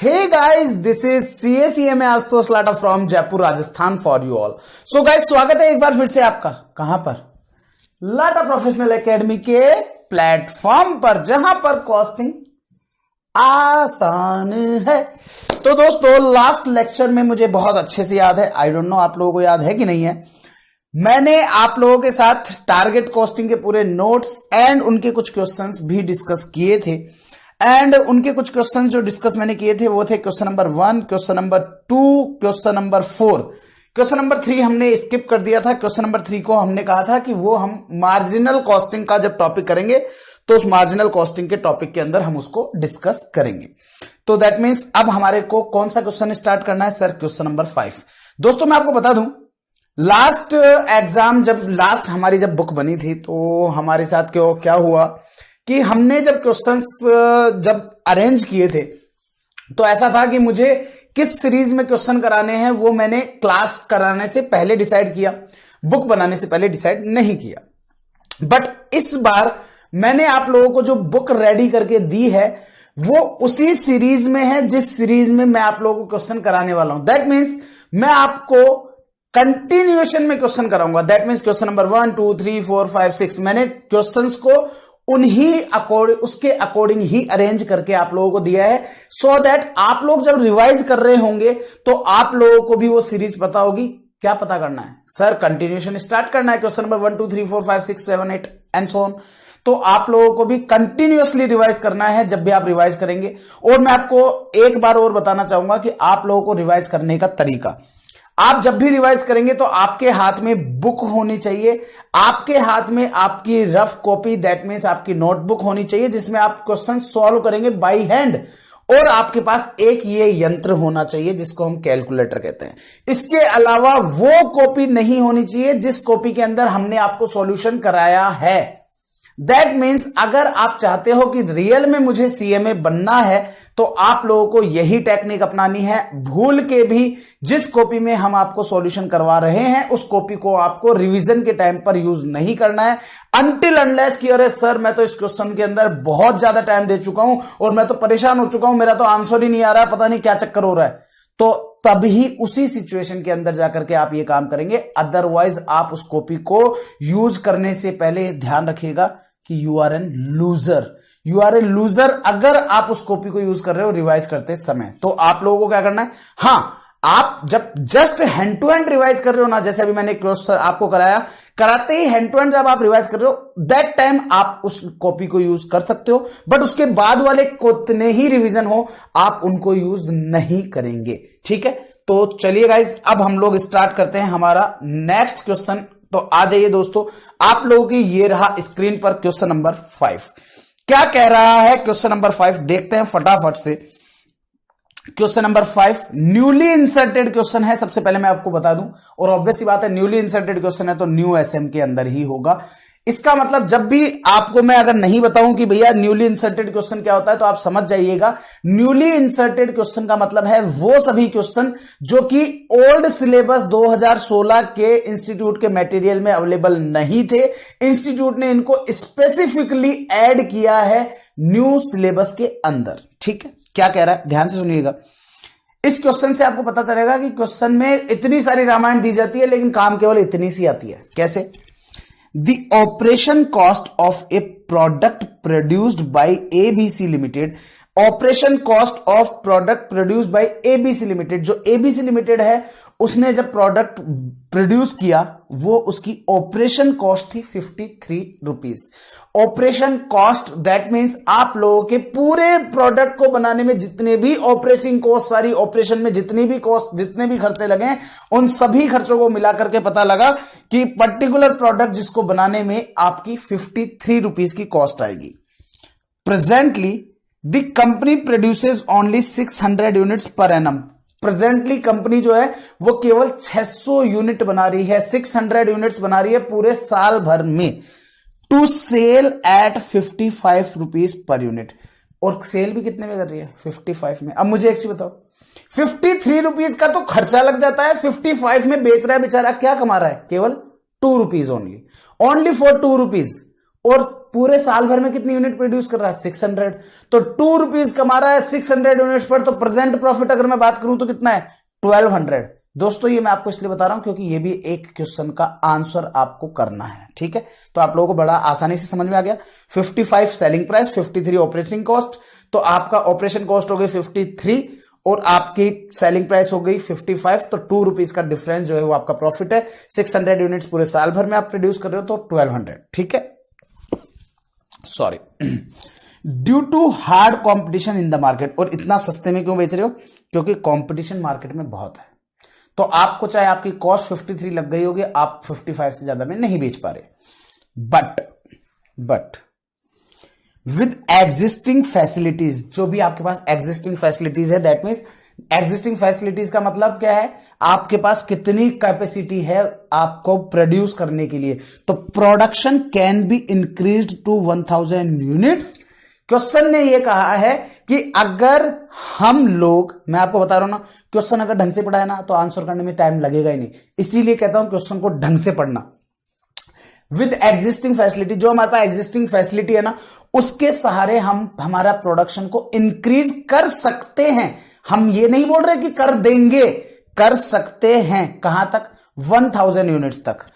Hey guys, this is CACMA Ashutosh Lata from Jaipur Rajasthan for you all. So guys स्वागत है एक बार फिर से आपका कहां पर, लाटा प्रोफेशनल एकेडमी के प्लेटफॉर्म पर, जहां पर कॉस्टिंग आसान है। तो दोस्तों लास्ट लेक्चर में मुझे बहुत अच्छे से याद है, आई डोंट नो आप लोगों को याद है कि नहीं है, मैंने आप लोगों के साथ टारगेट कॉस्टिंग के पूरे नोट्स एंड उनके कुछ क्वेश्चंस भी डिस्कस किए थे। एंड उनके कुछ क्वेश्चन जो डिस्कस मैंने किए थे वो थे question number 1, question number 2, question number 4। Question number 3 हमने स्किप कर दिया था। क्वेश्चन नंबर 3 को हमने कहा था कि वो हम मार्जिनल कॉस्टिंग का जब टॉपिक करेंगे तो उस मार्जिनल कॉस्टिंग के टॉपिक के अंदर हम उसको डिस्कस करेंगे। तो दैट मीन्स अब हमारे को कौन सा क्वेश्चन स्टार्ट करना है सर? Question number 5। दोस्तों मैं आपको बता दूं, लास्ट एग्जाम जब हमारी बुक बनी थी तो हमारे साथ क्या हुआ कि हमने जब क्वेश्चंस जब अरेंज किए थे तो ऐसा था कि मुझे किस सीरीज में क्वेश्चन कराने हैं वो मैंने क्लास कराने से पहले डिसाइड किया, बुक बनाने से पहले डिसाइड नहीं किया। बट इस बार मैंने आप लोगों को जो बुक रेडी करके दी है वो उसी सीरीज में है जिस सीरीज में मैं आप लोगों को क्वेश्चन कराने वाला हूं। दैट मीन्स मैं आपको कंटिन्यूएशन में क्वेश्चन कराऊंगा। दैट मीन्स क्वेश्चन नंबर 1, 2, 3, 4, 5, 6 मैंने क्वेश्चंस को उसके अकॉर्डिंग ही अरेंज करके आप लोगों को दिया है, सो दैट आप लोग जब रिवाइज कर रहे होंगे तो आप लोगों को भी वो सीरीज पता होगी। क्या पता करना है सर? कंटिन्यूएशन स्टार्ट करना है, question number 1, 2, 3, 4, 5, 6, 7, 8 and so on. तो आप लोगों को भी कंटिन्यूअसली रिवाइज करना है जब भी आप रिवाइज करेंगे। और मैं आपको एक बार और बताना चाहूंगा कि आप लोगों को रिवाइज करने का तरीका, आप जब भी रिवाइज करेंगे तो आपके हाथ में बुक होनी चाहिए, आपके हाथ में आपकी रफ कॉपी, दैट मीन्स आपकी नोटबुक होनी चाहिए जिसमें आप क्वेश्चन सॉल्व करेंगे बाय हैंड। और आपके पास एक ये यंत्र होना चाहिए जिसको हम कैलकुलेटर कहते हैं। इसके अलावा वो कॉपी नहीं होनी चाहिए जिस कॉपी के अंदर हमने आपको सॉल्यूशन कराया है। दैट मीन्स अगर आप चाहते हो कि रियल में मुझे सीएमए बनना है तो आप लोगों को यही टेक्निक अपनानी है। भूल के भी जिस कॉपी में हम आपको सॉल्यूशन करवा रहे हैं उस कॉपी को आपको रिवीजन के टाइम पर यूज नहीं करना है, अनटिल अनलेस कि अरे सर मैं तो इस क्वेश्चन के अंदर बहुत ज्यादा टाइम दे चुका हूं और मैं तो परेशान हो चुका हूं, मेरा तो आंसर ही नहीं आ रहा है, पता नहीं क्या चक्कर हो रहा है। तो तभी उसी सिचुएशन के अंदर जाकर के आप ये काम करेंगे। अदरवाइज आप उस कॉपी को यूज करने से पहले ध्यान रखिएगा कि you are an loser. You are a loser अगर आप उस कॉपी को यूज कर रहे हो रिवाइज करते समय। तो आप लोगों को क्या करना है, हां आप जब just hand to hand revise कर रहे हो ना, जैसे अभी मैंने क्वेश्चन आपको कराया, कराते ही हैंड टू हैंड जब आप रिवाइज कर रहे हो दैट टाइम आप उस कॉपी को यूज कर सकते हो। बट उसके बाद वाले कितने ही रिवीजन हो आप उनको यूज नहीं करेंगे। ठीक है, तो चलिए गाइज अब हम लोग स्टार्ट करते हैं हमारा नेक्स्ट क्वेश्चन। तो आ जाइए दोस्तों, आप लोगों की ये रहा स्क्रीन पर क्वेश्चन नंबर 5। क्या कह रहा है क्वेश्चन नंबर 5? देखते हैं फटाफट से। Question number 5 newly inserted question है। सबसे पहले मैं आपको बता दूं, और ऑब्वियस सी बात है न्यूली इंसर्टेड क्वेश्चन है तो न्यू एसएम के अंदर ही होगा। इसका मतलब जब भी आपको मैं अगर नहीं बताऊं कि भैया न्यूली इंसर्टेड क्वेश्चन क्या होता है तो आप समझ जाइएगा। न्यूली इंसर्टेड क्वेश्चन का मतलब है वो सभी क्वेश्चन जो कि ओल्ड सिलेबस 2016 के इंस्टीट्यूट के मटेरियल में अवेलेबल नहीं थे, इंस्टीट्यूट ने इनको स्पेसिफिकली ऐड किया है न्यू सिलेबस के अंदर। ठीक है, क्या कह रहा है ध्यान से सुनिएगा। इस क्वेश्चन से आपको पता चलेगा कि क्वेश्चन में इतनी सारी रामायण दी जाती है लेकिन काम केवल इतनी सी आती है। कैसे? The operation cost of a product produced by ABC Limited, operation cost of product produce by ABC limited. जो एबीसी लिमिटेड है उसने जब प्रोडक्ट प्रोड्यूस किया वो उसकी ऑपरेशन कॉस्ट थी 53 rupees. Operation cost that means आप लोगों के पूरे प्रोडक्ट को बनाने में जितने भी ऑपरेटिंग कॉस्ट, सारी ऑपरेशन में जितनी भी कॉस्ट, जितने भी खर्चे लगे उन सभी खर्चों को मिलाकर के पता लगा कि पर्टिकुलर प्रोडक्ट जिसको बनाने में आपकी 53 रुपीज की कॉस्ट आएगी। Presently the company produces only 600 units per annum. Presently company जो है वो केवल 600 यूनिट बना रही है, 600 यूनिट्स बना रही है पूरे साल भर में, to sell at 55 rupees per unit. और सेल भी कितने में कर रही है? 55 में। अब मुझे एक चीज बताओ, 53 रुपीज का तो खर्चा लग जाता है, 55 में बेच रहा है बेचारा, क्या कमा रहा है? केवल 2 रुपीज ओनली फॉर 2 रुपीज। और पूरे साल भर में कितनी यूनिट प्रोड्यूस कर रहा है? 600। तो 2 रुपीज कमा रहा है 600 यूनिट्स पर, तो प्रेजेंट प्रॉफिट अगर मैं बात करूं तो कितना है? 1200। दोस्तों ये मैं आपको इसलिए बता रहा हूं क्योंकि ये भी एक क्वेश्चन का आंसर आपको करना है, ठीक है? तो आप लोगों को बड़ा आसानी से समझ में आ गया। 55 सेलिंग प्राइस, 53 ऑपरेटिंग कॉस्ट, तो आपका ऑपरेशन कॉस्ट हो गई 53 और आपकी सेलिंग प्राइस हो गई 55, तो 2 रुपीज का डिफरेंस जो है वो आपका प्रॉफिट है। 600 यूनिट्स पूरे साल भर में आप प्रोड्यूस कर रहे हो तो 1200, ठीक है? Sorry, due to hard competition in the market. और इतना सस्ते में क्यों बेच रहे हो? क्योंकि कंपटीशन मार्केट में बहुत है, तो आपको चाहे आपकी कॉस्ट 53 लग गई होगी, आप 55 से ज्यादा में नहीं बेच पा रहे। बट विद एग्जिस्टिंग फैसिलिटीज, जो भी आपके पास एग्जिस्टिंग फैसिलिटीज है, दैट मीन्स एग्जिस्टिंग फैसिलिटीज का मतलब क्या है? आपके पास कितनी कैपेसिटी है आपको प्रोड्यूस करने के लिए। तो production can be increased to 1000 units. Question ने यह कहा है कि अगर हम लोग, मैं आपको बता रहा हूं ना, क्वेश्चन अगर ढंग से पढ़ा है ना तो आंसर करने में टाइम लगेगा ही नहीं, इसीलिए कहता हूं क्वेश्चन को ढंग से पढ़ना। विद एग्जिस्टिंग फैसिलिटी, जो हमारे पास एग्जिस्टिंग फैसिलिटी है ना, उसके सहारे हम हमारा प्रोडक्शन को इंक्रीज कर सकते हैं। हम ये नहीं बोल रहे कि कर देंगे, कर सकते हैं। कहां तक? 1000 यूनिट्स तक।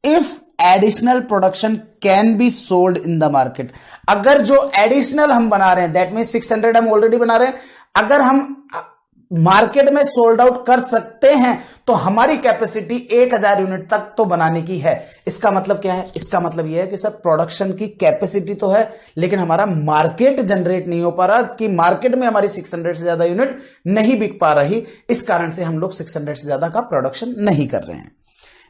If additional production can be sold in the market, अगर जो एडिशनल हम बना रहे हैं, दैट मीन 600 हम ऑलरेडी बना रहे हैं, अगर हम मार्केट में सोल्ड आउट कर सकते हैं तो हमारी कैपेसिटी 1000 यूनिट तक तो बनाने की है। इसका मतलब क्या है? इसका मतलब यह है कि सर प्रोडक्शन की कैपेसिटी तो है, लेकिन हमारा मार्केट जनरेट नहीं हो पा रहा, कि मार्केट में हमारी 600 से ज्यादा यूनिट नहीं बिक पा रही, इस कारण से हम लोग 600 से ज्यादा का प्रोडक्शन नहीं कर रहे हैं।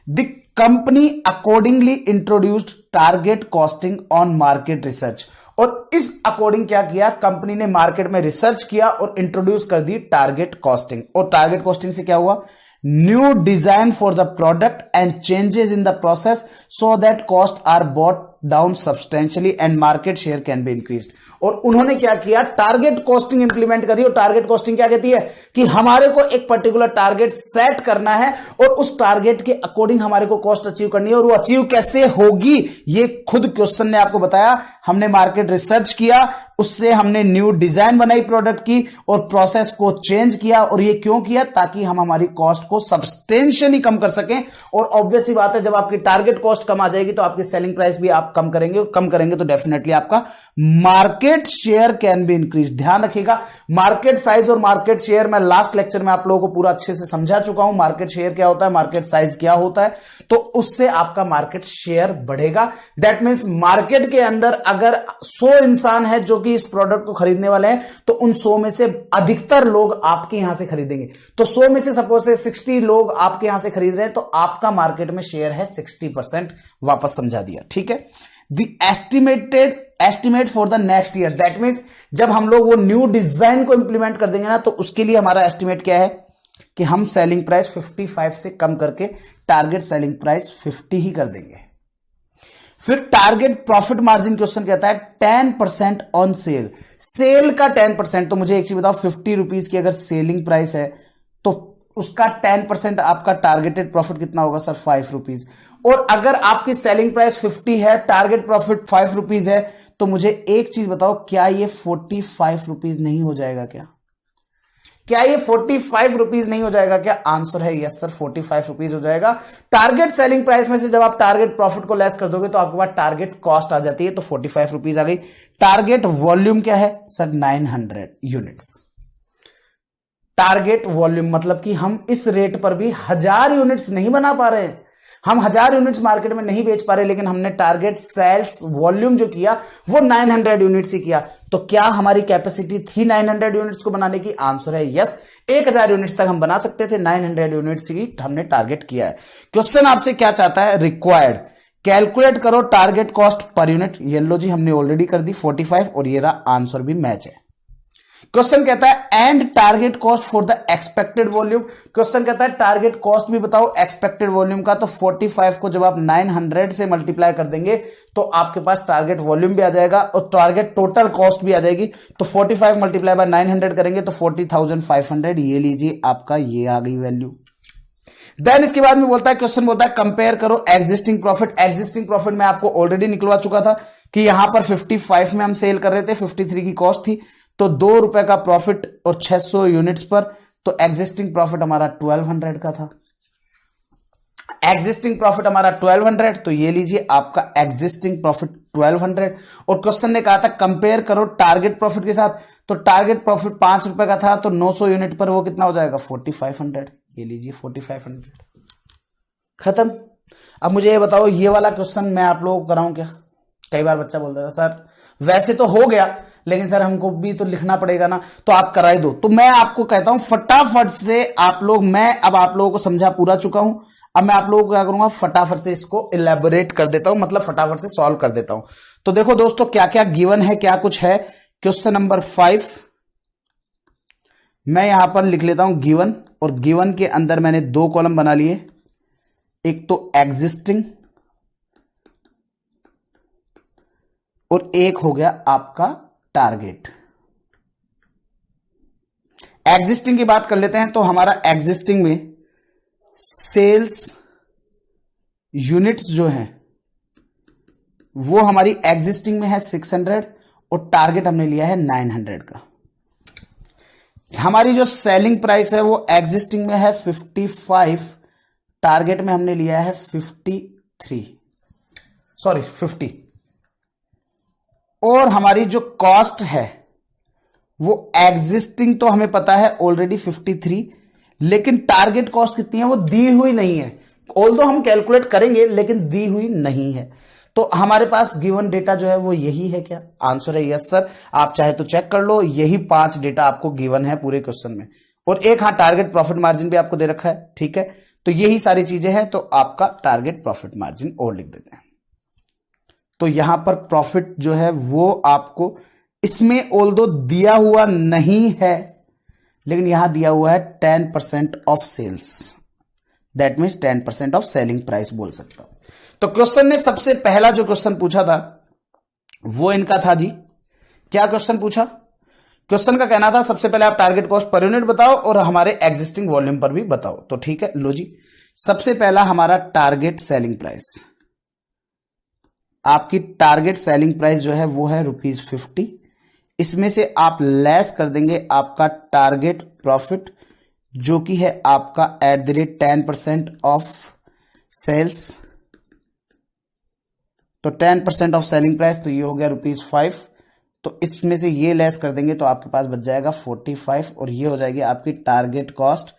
The company accordingly introduced target costing on market research. और इस अकॉर्डिंग क्या किया? कंपनी ने मार्केट में रिसर्च किया और इंट्रोड्यूस कर दी टारगेट कॉस्टिंग। और टारगेट कॉस्टिंग से क्या हुआ? New design for the product and changes in the process so that cost are bought down substantially and market share can be increased. और उन्होंने क्या किया? टारगेट कॉस्टिंग इंप्लीमेंट करी। और टारगेट कॉस्टिंग क्या कहती है? कि हमारे को एक पर्टिकुलर टारगेट सेट करना है और उस टारगेट के अकॉर्डिंग हमारे को कॉस्ट अचीव करनी है। और वो अचीव कैसे होगी ये खुद क्वेश्चन ने आपको बताया। हमने मार्केट रिसर्च किया, उससे हमने न्यू डिजाइन बनाई प्रोडक्ट की और प्रोसेस को चेंज किया। और ये क्यों किया? ताकि हम हमारी कॉस्ट को सब्सटेंशियली कम कर सकें। और ऑब्वियस सी बात है, जब आपकी टारगेट कॉस्ट कम आ जाएगी तो आपकी सेलिंग प्राइस भी आप कम करेंगे तो डेफिनेटली आपका market share can be increase. ध्यान रखिएगा, मार्केट साइज और मार्केट शेयर मैं लास्ट लेक्चर में आप लोगों को पूरा अच्छे से समझा चुका हूं। मार्केट शेयर क्या होता है, मार्केट साइज क्या होता है, तो उससे आपका मार्केट शेयर बढ़ेगा। दैट मीन्स मार्केट के अंदर अगर 100 इंसान है जो कि इस प्रोडक्ट को खरीदने वाले हैं, तो उन 100 में से अधिकतर लोग आपके यहां से खरीदेंगे। तो 100 में से सपोज से 60 लोग आपके यहां से खरीद रहे हैं, तो आपका मार्केट में शेयर है 60%। वापस समझा दिया, ठीक है? The estimate for the next year, that means जब हम लोग वो न्यू डिजाइन को इंप्लीमेंट कर देंगे ना, तो उसके लिए हमारा एस्टिमेट क्या है कि हम सेलिंग प्राइस 55 से कम करके टारगेट सेलिंग प्राइस 50 ही कर देंगे। फिर टारगेट प्रॉफिट मार्जिन क्वेश्चन कहता है 10% ऑन सेल। सेल का 10%, तो मुझे एक चीज बताओ, 50 रुपीज की अगर सेलिंग प्राइस है तो उसका 10% आपका टारगेटेड प्रॉफिट कितना होगा सर? 5 रुपीज। और अगर आपकी सेलिंग प्राइस 50 है, टारगेट प्रॉफिट 5 रुपीज है, तो मुझे एक चीज बताओ, क्या ये 45 रुपीज नहीं हो जाएगा? क्या ये 45 रुपीज नहीं हो जाएगा? क्या आंसर है यस सर, 45 रुपीज हो जाएगा। टारगेट सेलिंग प्राइस में से जब आप टारगेट प्रॉफिट को लेस कर दोगे तो आपके पास टारगेट कॉस्ट आ जाती है, तो 45 रुपीज आ गई। टारगेट वॉल्यूम क्या है सर? 900 यूनिट्स। टारगेट वॉल्यूम मतलब कि हम इस रेट पर भी 1000 यूनिट्स नहीं बना पा रहे हैं, हम 1000 यूनिट्स मार्केट में नहीं बेच पा रहे, लेकिन हमने टारगेट सेल्स वॉल्यूम जो किया वो 900 यूनिट्स ही किया। तो क्या हमारी कैपेसिटी थी 900 यूनिट्स को बनाने की? आंसर है यस। 1000 यूनिट्स तक हम बना सकते थे, 900 यूनिट्स की हमने टारगेट किया है। क्वेश्चन आपसे क्या चाहता है? रिक्वायर्ड कैलकुलेट करो टारगेट कॉस्ट पर यूनिट। ये लो जी, हमने ऑलरेडी कर दी 45 और ये रहा आंसर भी मैच है। क्वेश्चन कहता है and target cost for the expected volume. Question कहता है टारगेट कॉस्ट भी बताओ एक्सपेक्टेड वॉल्यूम का। तो 45 को जब आप 900 से मल्टीप्लाई कर देंगे तो आपके पास टारगेट वॉल्यूम भी आ जाएगा और टारगेट टोटल कॉस्ट भी आ जाएगी। तो 45 मल्टीप्लाई बाय 900 करेंगे तो 40,500। ये लीजिए आपका, ये आ गई वैल्यू। देन इसके बाद में बोलता है, क्वेश्चन बोलता है कंपेयर करो एग्जिस्टिंग प्रॉफिट। एग्जिस्टिंग प्रॉफिट में आपको ऑलरेडी निकलवा चुका था कि यहां पर 55 में हम सेल कर रहे थे, 53 की कॉस्ट थी, तो 2 रुपए का प्रॉफिट और 600 यूनिट्स पर, तो एग्जिस्टिंग प्रॉफिट हमारा 1200 का था। एग्जिस्टिंग प्रॉफिट हमारा 1200, तो ये लीजिए आपका एग्जिस्टिंग प्रॉफिट 1200। और क्वेश्चन ने कहा था कंपेयर करो टारगेट प्रॉफिट के साथ, तो टारगेट प्रॉफिट 5 रुपए का था, तो 900 यूनिट पर वो कितना हो जाएगा 4500। ये लीजिए 4500, खत्म। अब मुझे ये बताओ, ये वाला क्वेश्चन मैं आप लोगों को कराऊं क्या? कई बार बच्चा बोलता था सर वैसे तो हो गया, लेकिन सर हमको भी तो लिखना पड़ेगा ना, तो आप कराई दो। तो मैं आपको कहता हूं फटाफट से आप लोग, मैं अब आप लोगों को समझा पूरा चुका हूं, अब मैं आप लोगों को क्या करूंगा, फटाफट से इसको इलेबोरेट कर देता हूं, मतलब फटाफट से सॉल्व कर देता हूं। तो देखो दोस्तों क्या क्या गिवन है, क्या कुछ है। क्वेश्चन नंबर 5 मैं यहां पर लिख लेता हूं गिवन, और गिवन के अंदर मैंने 2 कॉलम बना लिए, एक तो एग्जिस्टिंग और एक हो गया आपका टारगेट। एग्जिस्टिंग की बात कर लेते हैं, तो हमारा एग्जिस्टिंग में सेल्स यूनिट्स जो है वो हमारी एग्जिस्टिंग में है 600 और टारगेट हमने लिया है 900 का। हमारी जो सेलिंग प्राइस है वो एग्जिस्टिंग में है 55, टारगेट में हमने लिया है 50। और हमारी जो कॉस्ट है वो एग्जिस्टिंग तो हमें पता है ऑलरेडी 53, लेकिन टारगेट कॉस्ट कितनी है वो दी हुई नहीं है। ऑल्दो हम कैलकुलेट करेंगे लेकिन दी हुई नहीं है। तो हमारे पास गिवन डेटा जो है वो यही है क्या? आंसर है यस सर। आप चाहे तो चेक कर लो, यही 5 डेटा आपको गिवन है पूरे क्वेश्चन में, और एक टारगेट प्रॉफिट मार्जिन भी आपको दे रखा है, ठीक है। तो यही सारी चीजें हैं, तो आपका टारगेट प्रॉफिट मार्जिन और लिख देते हैं। तो यहां पर प्रॉफिट जो है वो आपको इसमें ऑल्दो दिया हुआ नहीं है, लेकिन यहां दिया हुआ है 10% of sales, that means 10% of selling price बोल सकता हूं। तो क्वेश्चन ने सबसे पहला जो क्वेश्चन पूछा था वो इनका था जी, क्या क्वेश्चन पूछा? क्वेश्चन का कहना था सबसे पहले आप टारगेट कॉस्ट पर यूनिट बताओ और हमारे एग्जिस्टिंग वॉल्यूम पर भी बताओ। तो ठीक है, लो जी, सबसे पहला हमारा टारगेट सेलिंग प्राइस, आपकी टारगेट सेलिंग प्राइस जो है वो है ₹50। इसमें से आप लेस कर देंगे आपका टारगेट प्रॉफिट जो कि है आपका @10% ऑफ सेल्स, तो 10% ऑफ सेलिंग प्राइस, तो ये हो गया ₹5। तो इसमें से ये लेस कर देंगे तो आपके पास बच जाएगा 45, और ये हो जाएगी आपकी target cost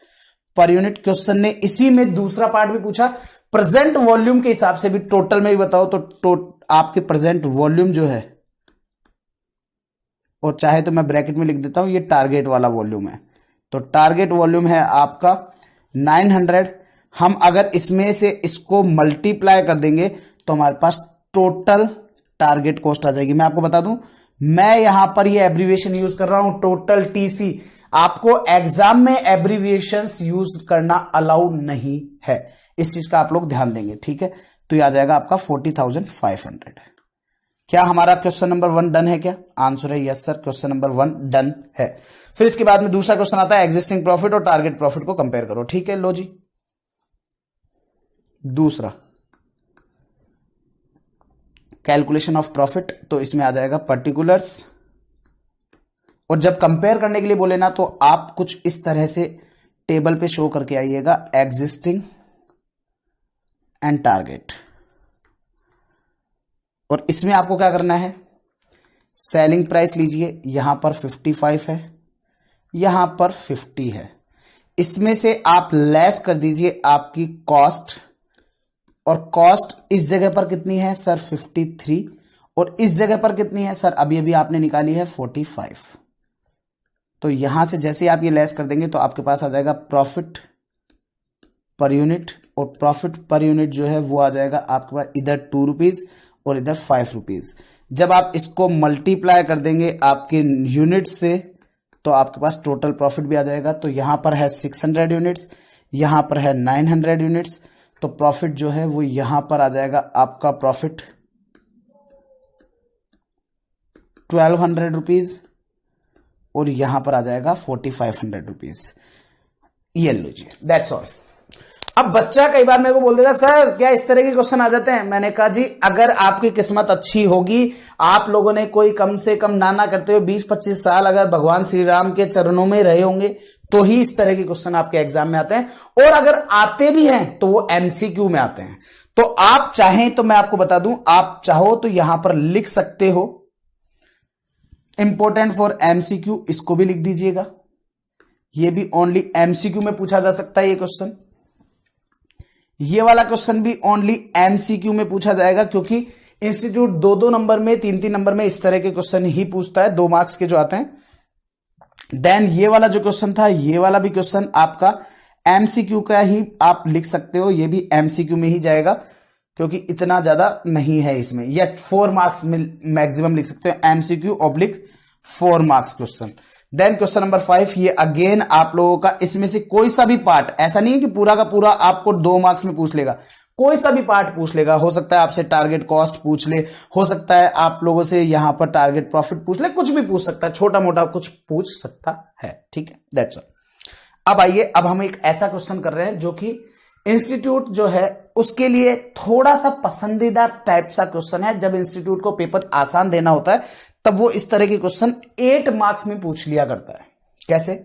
per unit. Question ने इसी में दूसरा पार्ट भी पूछा, प्रेजेंट वॉल्यूम के हिसाब से भी टोटल में भी बताओ, तो आपके प्रेजेंट वॉल्यूम जो है, और चाहे तो मैं ब्रैकेट में लिख देता हूं ये टारगेट वाला वॉल्यूम है, तो टारगेट वॉल्यूम है आपका 900। हम अगर इसमें से इसको मल्टीप्लाई कर देंगे तो हमारे पास टोटल टारगेट कॉस्ट आ जाएगी। मैं आपको बता दूं, मैं यहां पर ये एब्रीविएशन यूज कर रहा हूं टोटल टीसी। आपको एग्जाम में एब्रीविएशंस यूज करना अलाउ नहीं है, इस चीज का आप लोग ध्यान देंगे, ठीक है। तो ये आ जाएगा आपका 40,500। क्या हमारा क्वेश्चन नंबर 1 डन है क्या? आंसर है yes sir, question number 1 done है। फिर इसके बाद में दूसरा क्वेश्चन आता है एग्जिस्टिंग प्रॉफिट और टारगेट प्रॉफिट को कंपेयर करो, ठीक है। लो जी, दूसरा कैलकुलेशन ऑफ प्रॉफिट, तो इसमें आ जाएगा पर्टिकुलर्स, और जब कंपेयर करने के लिए बोले ना तो आप कुछ इस तरह से टेबल पे शो करके आइएगा, एग्जिस्टिंग एंड टारगेट। और इसमें आपको क्या करना है, सेलिंग प्राइस लीजिए, यहां पर 55 है, यहां पर 50 है, इसमें से आप लेस कर दीजिए आपकी कॉस्ट, और कॉस्ट इस जगह पर कितनी है सर 53, और इस जगह पर कितनी है सर, अभी अभी आपने निकाली है 45। तो यहां से जैसे आप ये लेस कर देंगे तो आपके पास आ जाएगा प्रॉफिट पर यूनिट, और प्रॉफिट पर यूनिट जो है वो आ जाएगा आपके पास इधर ₹2 और इधर ₹5। जब आप इसको मल्टीप्लाई कर देंगे आपके यूनिट से तो आपके पास टोटल प्रॉफिट भी आ जाएगा। तो यहां पर है 600 यूनिट्स, यहां पर है 900 यूनिट्स, तो प्रॉफिट जो है वो यहां पर आ जाएगा आपका प्रॉफिट ₹1200, और यहां पर आ जाएगा ₹4500। ये लो जी, दैट्स ऑल। अब बच्चा कई बार मेरे को बोल देगा सर क्या इस तरह के क्वेश्चन आ जाते हैं। मैंने कहा जी अगर आपकी किस्मत अच्छी होगी, आप लोगों ने कोई कम से कम नाना करते हुए 20-25 साल अगर भगवान श्री राम के चरणों में रहे होंगे तो ही इस तरह के क्वेश्चन आपके एग्जाम में आते हैं, और अगर आते भी हैं तो वो एमसीक्यू में आते हैं। तो आप चाहें तो मैं आपको बता दूं, आप चाहो तो यहां पर लिख सकते हो इंपॉर्टेंट फॉर एमसीक्यू, इसको भी लिख दीजिएगा। ये भी ओनली एमसीक्यू में पूछा जा सकता है ये क्वेश्चन। ये वाला क्वेश्चन भी ओनली एमसीक्यू में पूछा जाएगा, क्योंकि इंस्टीट्यूट 2-2 नंबर में 3-3 नंबर में इस तरह के क्वेश्चन ही पूछता है, 2 मार्क्स के जो आते हैं। देन ये वाला जो क्वेश्चन था, ये वाला भी क्वेश्चन आपका एमसीक्यू का ही आप लिख सकते हो, ये भी एमसीक्यू में ही जाएगा, क्योंकि इतना ज्यादा नहीं है इसमें, या 4 मार्क्स में मैक्सिमम लिख सकते हो, MCQ oblique 4 marks question. Then question number 5, ये अगेन आप लोगों का इसमें से कोई सा भी पार्ट, ऐसा नहीं है कि पूरा का पूरा आपको 2 मार्क्स में पूछ लेगा, कोई सा भी पार्ट पूछ लेगा। हो सकता है आपसे टारगेट कॉस्ट पूछ ले, हो सकता है आप लोगों से यहां पर टारगेट प्रॉफिट पूछ ले, कुछ भी पूछ सकता है, छोटा मोटा कुछ पूछ सकता है, ठीक है, दैट्स ऑल। अब आइए, अब हम एक ऐसा क्वेश्चन कर रहे हैं जो कि इंस्टीट्यूट जो है उसके लिए थोड़ा सा पसंदीदा टाइप सा क्वेश्चन है। जब इंस्टीट्यूट को पेपर आसान देना होता है तब वो इस तरह के क्वेश्चन 8 मार्क्स में पूछ लिया करता है। कैसे?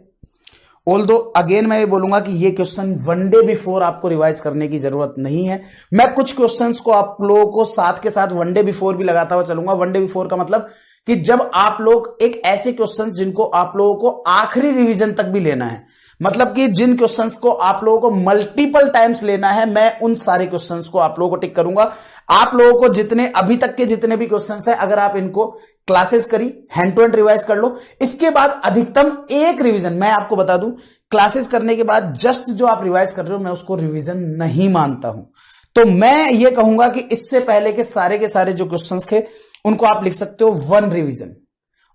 ऑल्दो अगेन मैं ये बोलूंगा कि ये क्वेश्चन 1 डे बिफोर आपको रिवाइज करने की जरूरत नहीं है। मैं कुछ क्वेश्चंस को आप लोगों को साथ के साथ 1 डे बिफोर भी लगाता हुआ चलूंगा। 1 डे बिफोर का मतलब कि जब आप लोग एक ऐसे क्वेश्चंस जिनको आप लोगों को आखिरी रिवीजन तक भी लेना है, मतलब कि जिन क्वेश्चंस को आप लोगों को मल्टीपल टाइम्स लेना है, मैं उन सारे क्वेश्चंस को आप लोगों को टिक करूंगा। आप लोगों को जितने अभी तक के जितने भी क्वेश्चंस हैं, अगर आप इनको क्लासेस करी, हैंड टू हैंड रिवाइज कर लो, इसके बाद अधिकतम एक रिवीजन, मैं आपको बता दूं क्लासेस करने के बाद जस्ट जो आप रिवाइज कर रहे हो मैं उसको रिवीजन नहीं मानता हूं। तो मैं ये कहूंगा कि इससे पहले के सारे जो क्वेश्चंस थे उनको आप लिख सकते हो 1 revision,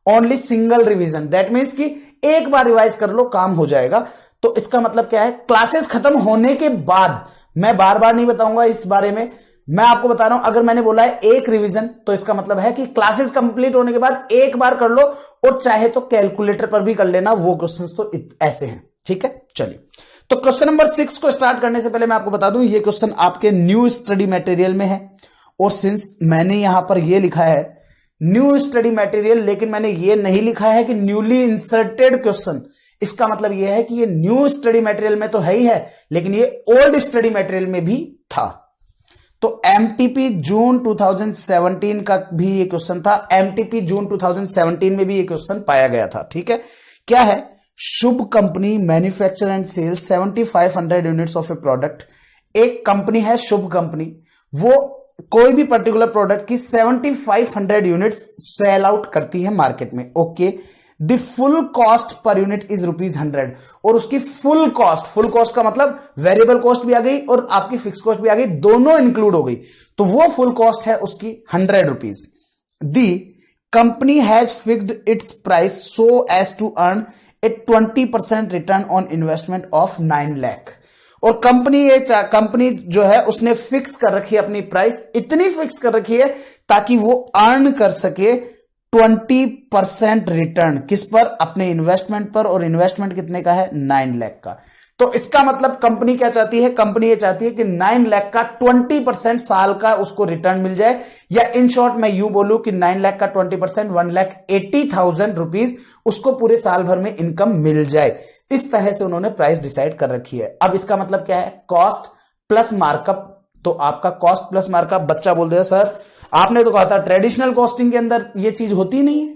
only single revision. That means कि एक बार रिवाइज कर लो, काम हो जाएगा। तो इसका मतलब क्या है, क्लासेस खत्म होने के बाद, मैं बार बार नहीं बताऊंगा इस बारे में, मैं आपको बता रहा हूं, अगर मैंने बोला है एक रिवीजन तो इसका मतलब है कि क्लासेस कंप्लीट होने के बाद एक बार कर लो, और चाहे तो कैलकुलेटर पर भी कर लेना। वो क्वेश्चंस तो ऐसे हैं, ठीक है। चलिए, तो क्वेश्चन नंबर 6 को स्टार्ट करने से पहले मैं आपको बता दूं ये क्वेश्चन आपके न्यू स्टडी मटेरियल में है, और सिंस मैंने यहां पर यह लिखा है न्यू स्टडी मटेरियल, लेकिन मैंने ये नहीं लिखा है कि न्यूली इंसर्टेड क्वेश्चन, इसका मतलब यह है कि ये न्यू स्टडी मटेरियल में तो है ही है, लेकिन ये ओल्ड स्टडी मटेरियल में भी था। तो एमटीपी जून 2017 का भी ये क्वेश्चन था, एमटीपी जून 2017 में भी ये क्वेश्चन पाया गया था, ठीक है। क्या है? Shubh company manufacture and sell 7500 units of a product. एक कंपनी है शुभ कंपनी, वो कोई भी पर्टिकुलर प्रोडक्ट की 7500 यूनिट्स सेल आउट करती है मार्केट में, okay. The full cost per unit is ₹100, और उसकी फुल कॉस्ट का मतलब वेरिएबल कॉस्ट भी आ गई और आपकी फिक्स कॉस्ट भी आ गई, दोनों इंक्लूड हो गई, तो वो फुल कॉस्ट है उसकी ₹100। The company has fixed its price so as to earn a 20% return on investment of 9 lakh. और कंपनी जो है उसने फिक्स कर रखी है अपनी प्राइस, इतनी फिक्स कर रखी है ताकि वो अर्न कर सके 20% रिटर्न, किस पर? अपने इन्वेस्टमेंट पर, और इन्वेस्टमेंट कितने का है? 9 लाख का। तो इसका मतलब कंपनी क्या चाहती है? कंपनी ये चाहती है कि 9 लाख का 20% साल का उसको रिटर्न मिल जाए, या इन शॉर्ट मैं यूं बोलूं कि 9 लाख का 20% 1,80,000 रुपीज उसको पूरे साल भर में इनकम मिल जाए। इस तरह से उन्होंने प्राइस डिसाइड कर रखी है। अब इसका मतलब क्या है? Cost plus markup. तो आपका कॉस्ट प्लस मार्कअप, बच्चा बोल देगा सर आपने तो कहा था ट्रेडिशनल कॉस्टिंग के अंदर ये चीज होती नहीं है,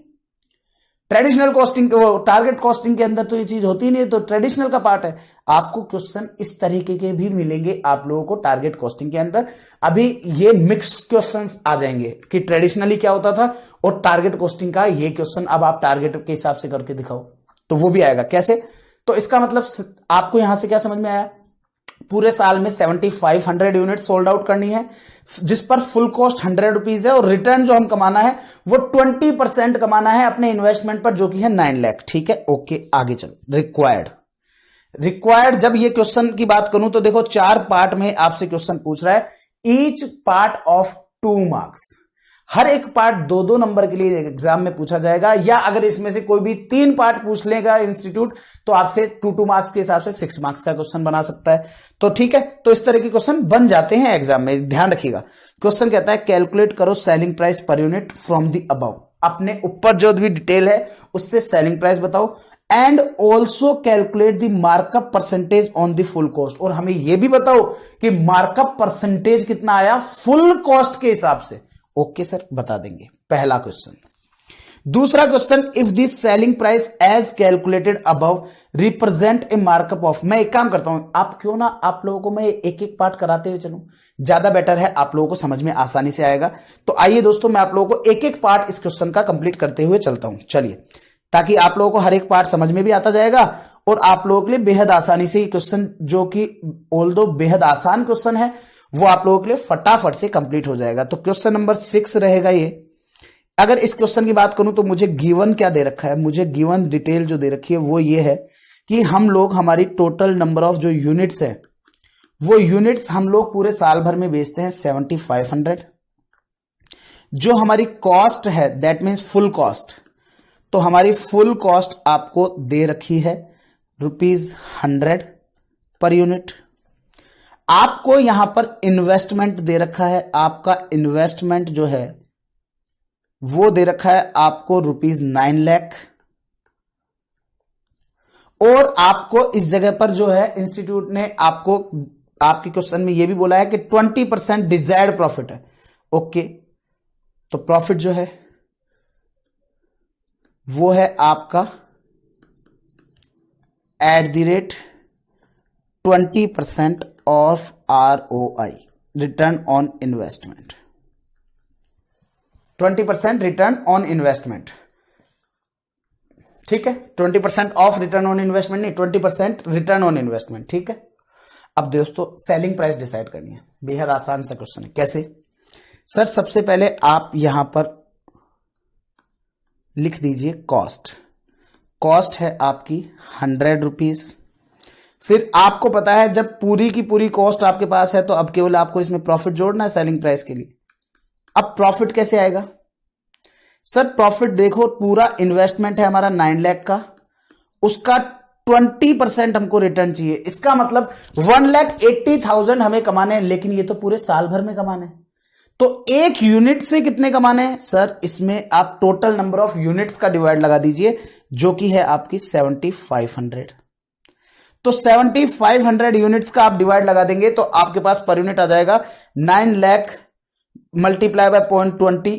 ट्रेडिशनल कॉस्टिंग टारगेट कॉस्टिंग के अंदर तो ये चीज होती नहीं है, तो ट्रेडिशनल का पार्ट है। आपको क्वेश्चन इस तरीके के भी मिलेंगे आप लोगों को टारगेट कॉस्टिंग के अंदर। अभी ये मिक्स क्वेश्चंस आ जाएंगे कि ट्रेडिशनली क्या होता था और टारगेट कॉस्टिंग का ये क्वेश्चन अब आप टारगेट के हिसाब से करके दिखाओ, तो वो भी आएगा। कैसे? तो इसका मतलब आपको यहां से क्या समझ में आया? पूरे साल में 7500 यूनिट सोल्ड आउट करनी है, जिस पर फुल कॉस्ट ₹100 है, और रिटर्न जो हम कमाना है वो 20% कमाना है अपने इन्वेस्टमेंट पर, जो कि है 9 लाख, ठीक है। ओके, आगे चलो। रिक्वायर्ड जब ये क्वेश्चन की बात करूं तो देखो 4 पार्ट में आपसे क्वेश्चन पूछ रहा है, ईच पार्ट ऑफ 2 मार्क्स। हर एक पार्ट 2-2 नंबर के लिए एग्जाम में पूछा जाएगा, या अगर इसमें से कोई भी 3 पार्ट पूछ लेगा इंस्टीट्यूट तो आपसे 2-2 मार्क्स के हिसाब से 6 मार्क्स का क्वेश्चन बना सकता है। तो ठीक है, तो इस तरह के क्वेश्चन बन जाते हैं एग्जाम में, ध्यान रखिएगा। क्वेश्चन कहता है कैलकुलेट करो selling price per unit from the above, अपने ऊपर जो भी डिटेल है उससे सेलिंग प्राइस बताओ, and also calculate the markup percentage on the full cost, और हमें यह भी बताओ कि मार्कअप परसेंटेज कितना आया फुल कॉस्ट के हिसाब से। ओके सर, बता देंगे, पहला क्वेश्चन। दूसरा question, if this selling price as calculated above represent a markup of, मैं एक काम करता हूं, आप क्यों ना आप लोगों को मैं एक एक पार्ट कराते हुए चलूं, ज्यादा बेटर है, आप लोगों को समझ में आसानी से आएगा। तो आइए दोस्तों, मैं आप लोगों को एक एक पार्ट इस क्वेश्चन का कंप्लीट करते हुए चलता हूं, चलिए, ताकि आप लोगों को हर एक पार्ट समझ में भी आता जाएगा और आप लोगों के लिए बेहद आसानी से क्वेश्चन, जो कि ऑल्दो बेहद आसान क्वेश्चन है, वो आप लोगों के लिए फटाफट से कंप्लीट हो जाएगा। तो क्वेश्चन नंबर 6 रहेगा ये। अगर इस क्वेश्चन की बात करूं तो मुझे गिवन क्या दे रखा है, मुझे गिवन डिटेल जो दे रखी है वो ये है कि हम लोग, हमारी टोटल नंबर ऑफ जो यूनिट्स है, वो यूनिट्स हम लोग पूरे साल भर में बेचते हैं 7500। जो हमारी कॉस्ट है दैट मीन्स फुल कॉस्ट, तो हमारी फुल कॉस्ट आपको दे रखी है ₹100 पर यूनिट। आपको यहां पर इन्वेस्टमेंट दे रखा है, आपका इन्वेस्टमेंट जो है वो दे रखा है आपको ₹9 लाख, और आपको इस जगह पर जो है इंस्टीट्यूट ने आपको, आपके क्वेश्चन में ये भी बोला है कि 20% डिजायर्ड प्रॉफिट है। ओके, तो प्रॉफिट जो है वो है आपका @20% of ROI, return on investment, 20% return on investment, ठीक है, 20% ऑफ रिटर्न ऑन इन्वेस्टमेंट नहीं, 20% रिटर्न ऑन इन्वेस्टमेंट, ठीक है। अब दोस्तों सेलिंग प्राइस डिसाइड करनी है, बेहद आसान सा क्वेश्चन है। कैसे सर? सबसे पहले आप यहां पर लिख दीजिए कॉस्ट, कॉस्ट है आपकी ₹100। फिर आपको पता है जब पूरी की पूरी कॉस्ट आपके पास है तो अब केवल आपको इसमें प्रॉफिट जोड़ना है सेलिंग प्राइस के लिए। अब प्रॉफिट कैसे आएगा सर? प्रॉफिट देखो, पूरा इन्वेस्टमेंट है हमारा 9 लाख का, उसका 20% हमको रिटर्न चाहिए। इसका मतलब 1,80,000 हमें कमाने हैं, लेकिन ये तो पूरे साल भर में कमाने हैं। तो एक यूनिट से कितने कमाने हैं सर? इसमें आप टोटल नंबर ऑफ यूनिट्स का डिवाइड लगा दीजिए, जो कि है आपकी 7500। तो 7500 यूनिट्स का आप डिवाइड लगा देंगे तो आपके पास पर यूनिट आ जाएगा 9 लाख मल्टीप्लाई बाय 0.20,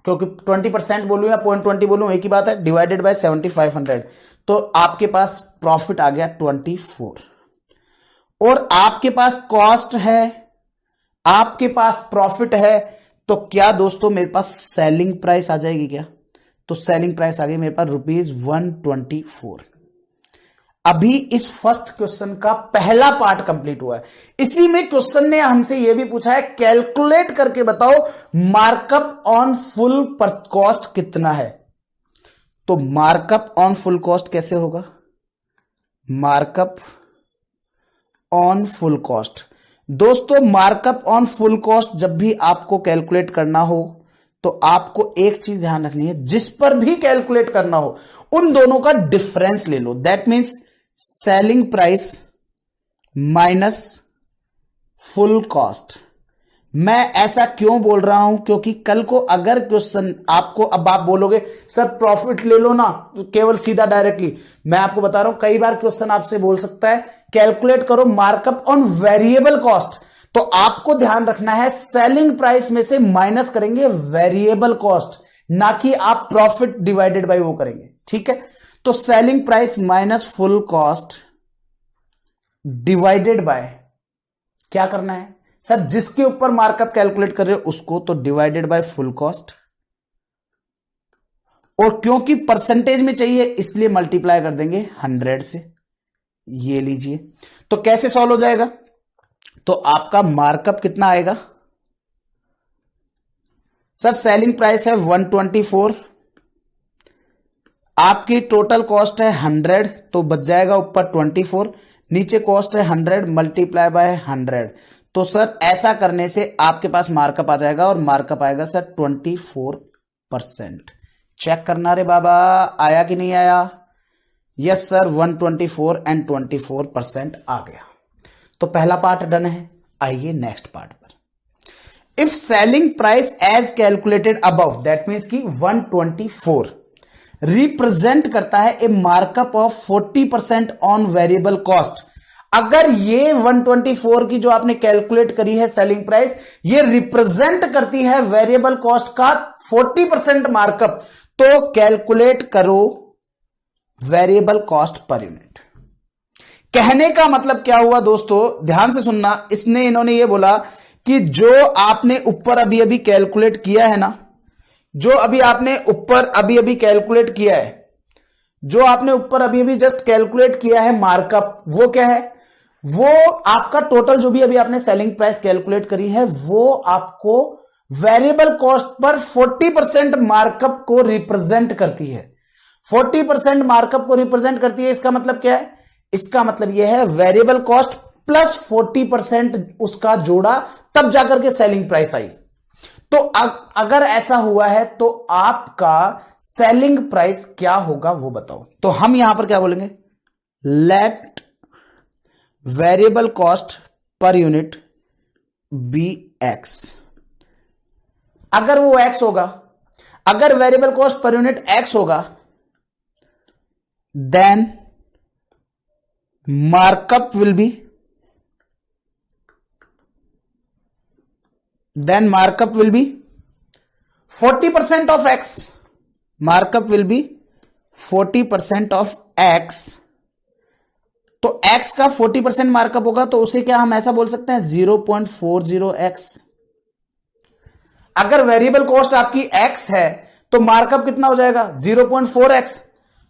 क्योंकि 20% बोलूं या 0.20 बोलूं एक ही बात है, डिवाइडेड बाय 7500, तो आपके पास प्रॉफिट आ गया 24। और आपके पास कॉस्ट है, आपके पास प्रॉफिट है, तो क्या दोस्तों मेरे पास सेलिंग प्राइस आ जाएगी क्या? तो सेलिंग प्राइस आ गई मेरे पास ₹124। अभी इस फर्स्ट क्वेश्चन का पहला पार्ट कंप्लीट हुआ है। इसी में क्वेश्चन ने हमसे यह भी पूछा है कैलकुलेट करके बताओ मार्कअप ऑन फुल कॉस्ट कितना है। तो मार्कअप ऑन फुल कॉस्ट कैसे होगा? मार्कअप ऑन फुल कॉस्ट, दोस्तों मार्कअप ऑन फुल कॉस्ट जब भी आपको कैलकुलेट करना हो तो आपको एक चीज ध्यान रखनी है, जिस पर भी कैलकुलेट करना हो उन दोनों का डिफरेंस ले लो। That means selling price minus full cost. मैं ऐसा क्यों बोल रहा हूं? क्योंकि कल को अगर क्वेश्चन आपको, अब आप बोलोगे सर प्रॉफिट ले लो ना, तो केवल सीधा डायरेक्टली, मैं आपको बता रहा हूं कई बार क्वेश्चन आपसे बोल सकता है कैलकुलेट करो मार्कअप ऑन वेरिएबल कॉस्ट, तो आपको ध्यान रखना है सेलिंग प्राइस में से माइनस करेंगे वेरिएबल कॉस्ट, ना कि आप प्रॉफिट डिवाइडेड बाय वो करेंगे, ठीक है। तो selling price minus full cost divided by क्या करना है सर? जिसके ऊपर मार्कअप कैलकुलेट कर रहे हो उसको, तो डिवाइडेड बाय फुल कॉस्ट, और क्योंकि परसेंटेज में चाहिए इसलिए मल्टीप्लाई कर देंगे 100 से। ये लीजिए, तो कैसे सॉल्व हो जाएगा? तो आपका मार्कअप कितना आएगा सर? सेलिंग प्राइस है 124, आपकी टोटल कॉस्ट है 100, तो बच जाएगा ऊपर 24, नीचे कॉस्ट है 100 मल्टीप्लाई बाय 100, तो सर ऐसा करने से आपके पास मार्कअप आ जाएगा और मार्कअप आएगा सर 24%। चेक करना रे बाबा, आया कि नहीं आया? यस सर, 124 एंड 24% आ गया। तो पहला पार्ट डन है। आइए नेक्स्ट पार्ट पर। If selling price as calculated above, that means की 124 रिप्रेजेंट करता है a markup of 40% on variable cost. अगर ये 124 की जो आपने कैलकुलेट करी है सेलिंग प्राइस, ये रिप्रेजेंट करती है वेरिएबल कॉस्ट का 40% मार्कअप, तो कैलकुलेट करो वेरिएबल कॉस्ट पर यूनिट। कहने का मतलब क्या हुआ दोस्तों, ध्यान से सुनना। इन्होंने ये बोला कि जो आपने ऊपर अभी अभी कैलकुलेट किया है ना, जो अभी आपने ऊपर अभी अभी कैलकुलेट किया है, जो आपने ऊपर अभी अभी जस्ट कैलकुलेट किया है मार्कअप, वो क्या है? वो आपका टोटल जो भी अभी आपने सेलिंग प्राइस कैलकुलेट करी है, वो आपको वेरिएबल कॉस्ट पर 40% मार्कअप को रिप्रेजेंट करती है। 40% मार्कअप को रिप्रेजेंट करती है। इसका मतलब क्या है? इसका मतलब यह है वेरिएबल कॉस्ट प्लस 40% उसका जोड़ा, तब जाकर के सेलिंग प्राइस आई। तो अगर ऐसा हुआ है तो आपका सेलिंग प्राइस क्या होगा वो बताओ। तो हम यहां पर क्या बोलेंगे? Let variable cost per unit be X. अगर वो एक्स होगा, अगर variable cost per unit X होगा, then markup will be, then markup will be 40% of x. Markup will be 40% of x. तो x का 40% मार्कअप होगा, तो उसे क्या हम ऐसा बोल सकते हैं? 0.40x। अगर वेरिएबल कॉस्ट आपकी x है तो मार्कअप कितना हो जाएगा? 0.4x।